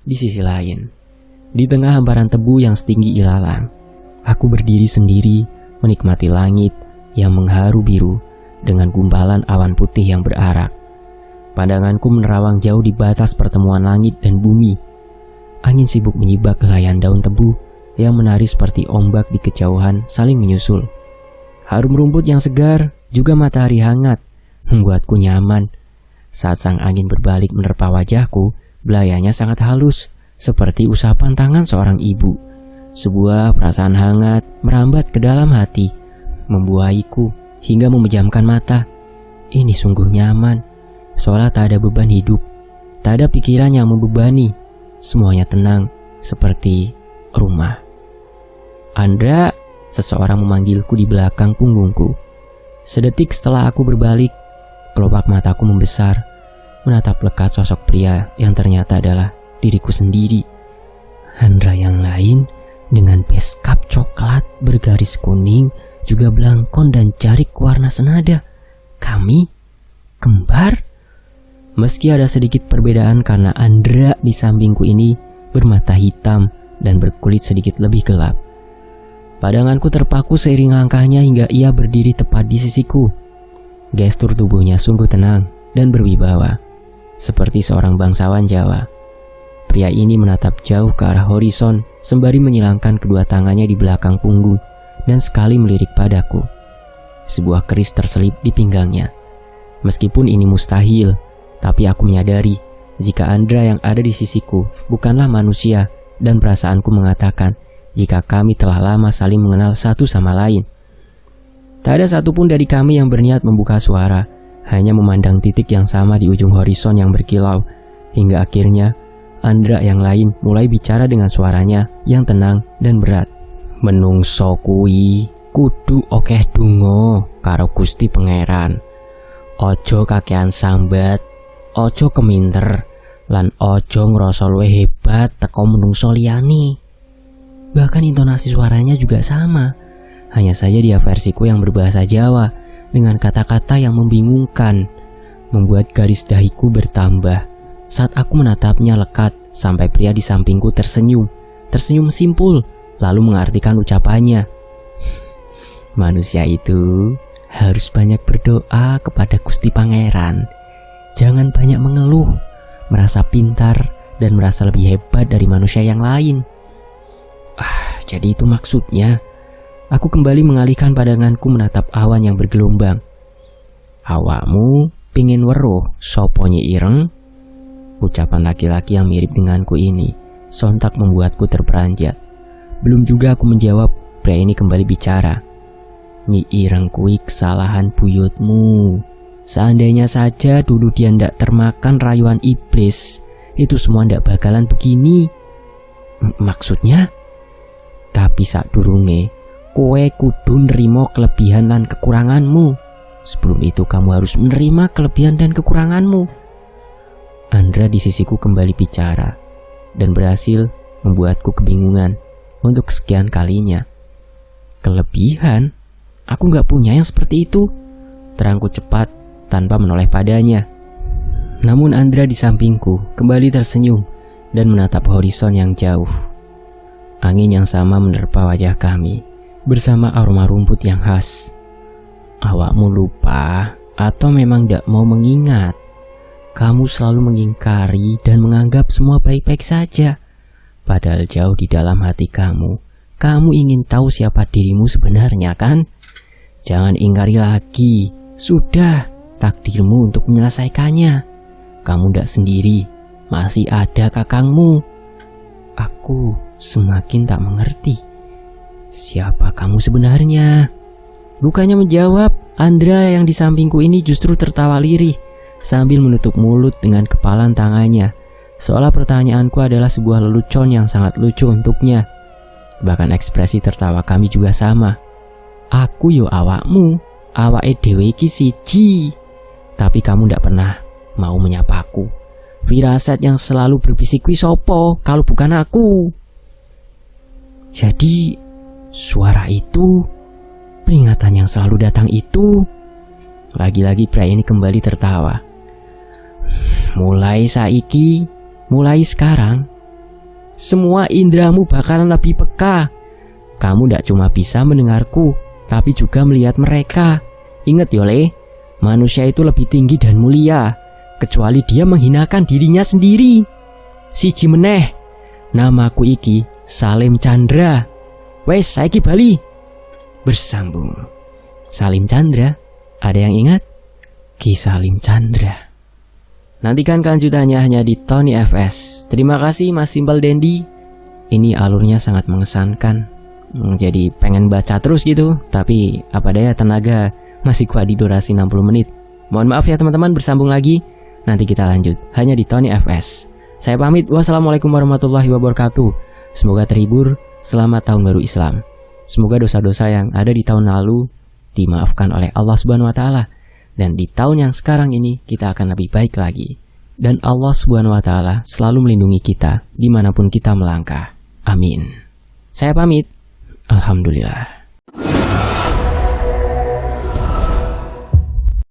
Di sisi lain, di tengah hamparan tebu yang setinggi ilalang, aku berdiri sendiri menikmati langit yang mengharu biru dengan gumpalan awan putih yang berarak. Pandanganku menerawang jauh di batas pertemuan langit dan bumi. Angin sibuk menyibak helaian daun tebu yang menari seperti ombak di kejauhan saling menyusul. Harum rumput yang segar, juga matahari hangat, membuatku nyaman. Saat sang angin berbalik menerpa wajahku, belayanya sangat halus, seperti usapan tangan seorang ibu. Sebuah perasaan hangat merambat ke dalam hati, membuaiku hingga memejamkan mata. Ini sungguh nyaman, seolah tak ada beban hidup, tak ada pikiran yang membebani. Semuanya tenang, seperti rumah. Andra, seseorang memanggilku di belakang punggungku. Sedetik setelah aku berbalik, kelopak mataku membesar, menatap lekat sosok pria yang ternyata adalah diriku sendiri. Andra yang lain dengan beskap coklat bergaris kuning, juga belangkon dan jarik warna senada. Kami kembar. Meski ada sedikit perbedaan karena Andra di sampingku ini bermata hitam dan berkulit sedikit lebih gelap. Pandanganku terpaku seiring langkahnya hingga ia berdiri tepat di sisiku. Gestur tubuhnya sungguh tenang dan berwibawa, seperti seorang bangsawan Jawa. Pria ini menatap jauh ke arah horizon sembari menyilangkan kedua tangannya di belakang punggung dan sekali melirik padaku. Sebuah keris terselip di pinggangnya. Meskipun ini mustahil, tapi aku menyadari jika Andra yang ada di sisiku bukanlah manusia, dan perasaanku mengatakan jika kami telah lama saling mengenal satu sama lain. Tak ada satupun dari kami yang berniat membuka suara, hanya memandang titik yang sama di ujung horizon yang berkilau, hingga akhirnya Andra yang lain mulai bicara dengan suaranya yang tenang dan berat. Menungso kuwi kudu okeh donga karo Gusti Pangeran. Ojo kakean sambat, ojo keminter, lan ojo ngrasa luwih hebat teko menungso liyane. Bahkan intonasi suaranya juga sama, hanya saja dia versiku yang berbahasa Jawa dengan kata-kata yang membingungkan, membuat garis dahiku bertambah saat aku menatapnya lekat sampai pria di sampingku tersenyum simpul, lalu mengartikan ucapannya. Manusia itu harus banyak berdoa kepada Gusti Pangeran. Jangan banyak mengeluh, merasa pintar, dan merasa lebih hebat dari manusia yang lain. Jadi itu maksudnya. Aku kembali mengalihkan pandanganku menatap awan yang bergelombang. Awakmu pingin weruh sopo Nyi Ireng? Ucapan laki-laki yang mirip denganku ini sontak membuatku terperanjat. Belum juga aku menjawab, pria ini kembali bicara. Nyi Ireng kui kesalahan buyutmu. Seandainya saja dulu dia ndak termakan rayuan iblis, itu semua ndak bakalan begini. Maksudnya? Tapi sadurunge, kowe kudu nerima kelebihan dan kekuranganmu. Sebelum itu kamu harus menerima kelebihan dan kekuranganmu. Andra di sisiku kembali bicara dan berhasil membuatku kebingungan untuk kesekian kalinya. Kelebihan? Aku gak punya yang seperti itu, terangku cepat tanpa menoleh padanya. Namun Andra di sampingku kembali tersenyum dan menatap horizon yang jauh. Angin yang sama menerpa wajah kami bersama aroma rumput yang khas. Awakmu lupa atau memang gak mau mengingat? Kamu selalu mengingkari dan menganggap semua baik-baik saja. Padahal jauh di dalam hati kamu ingin tahu siapa dirimu sebenarnya, kan? Jangan ingkari lagi. Sudah, takdirmu untuk menyelesaikannya. Kamu tidak sendiri, masih ada kakangmu. Aku semakin tak mengerti. Siapa kamu sebenarnya? Bukannya menjawab, Andra yang di sampingku ini justru tertawa lirih sambil menutup mulut dengan kepalan tangannya, seolah pertanyaanku adalah sebuah lelucon yang sangat lucu untuknya. Bahkan ekspresi tertawa kami juga sama. Aku yo awakmu, awake dhewe iki siji. Tapi kamu ndak pernah mau menyapaku. Firasat yang selalu berbisik kuwi sopo kalau bukan aku? Jadi suara itu, peringatan yang selalu datang itu. Lagi-lagi pria ini kembali tertawa. Mulai saiki, mulai sekarang, semua indramu bakalan lebih peka. Kamu ndak cuma bisa mendengarku, tapi juga melihat mereka. Ingat yo Le, manusia itu lebih tinggi dan mulia. kecuali dia menghinakan dirinya sendiri. Siji meneh, namaku iki Salim Chandra. Wes saiki bali. Bersambung. Salim Chandra. Ada yang ingat? Ki Salim Chandra. Nantikan kelanjutannya hanya di Tony FS. Terima kasih Mas Simple Dandy. Ini alurnya sangat mengesankan. Jadi pengen baca terus gitu. Tapi apa daya tenaga masih kuat di durasi 60 menit. Mohon maaf ya teman-teman, bersambung lagi. Nanti kita lanjut hanya di Tony FS. Saya pamit. Wassalamualaikum warahmatullahi wabarakatuh. Semoga terhibur. Selamat tahun baru Islam. Semoga dosa-dosa yang ada di tahun lalu dimaafkan oleh Allah Subhanahu wa taala. Dan di tahun yang sekarang ini kita akan lebih baik lagi. Dan Allah Subhanahu wa taala selalu melindungi kita dimanapun kita melangkah. Amin. Saya pamit. Alhamdulillah.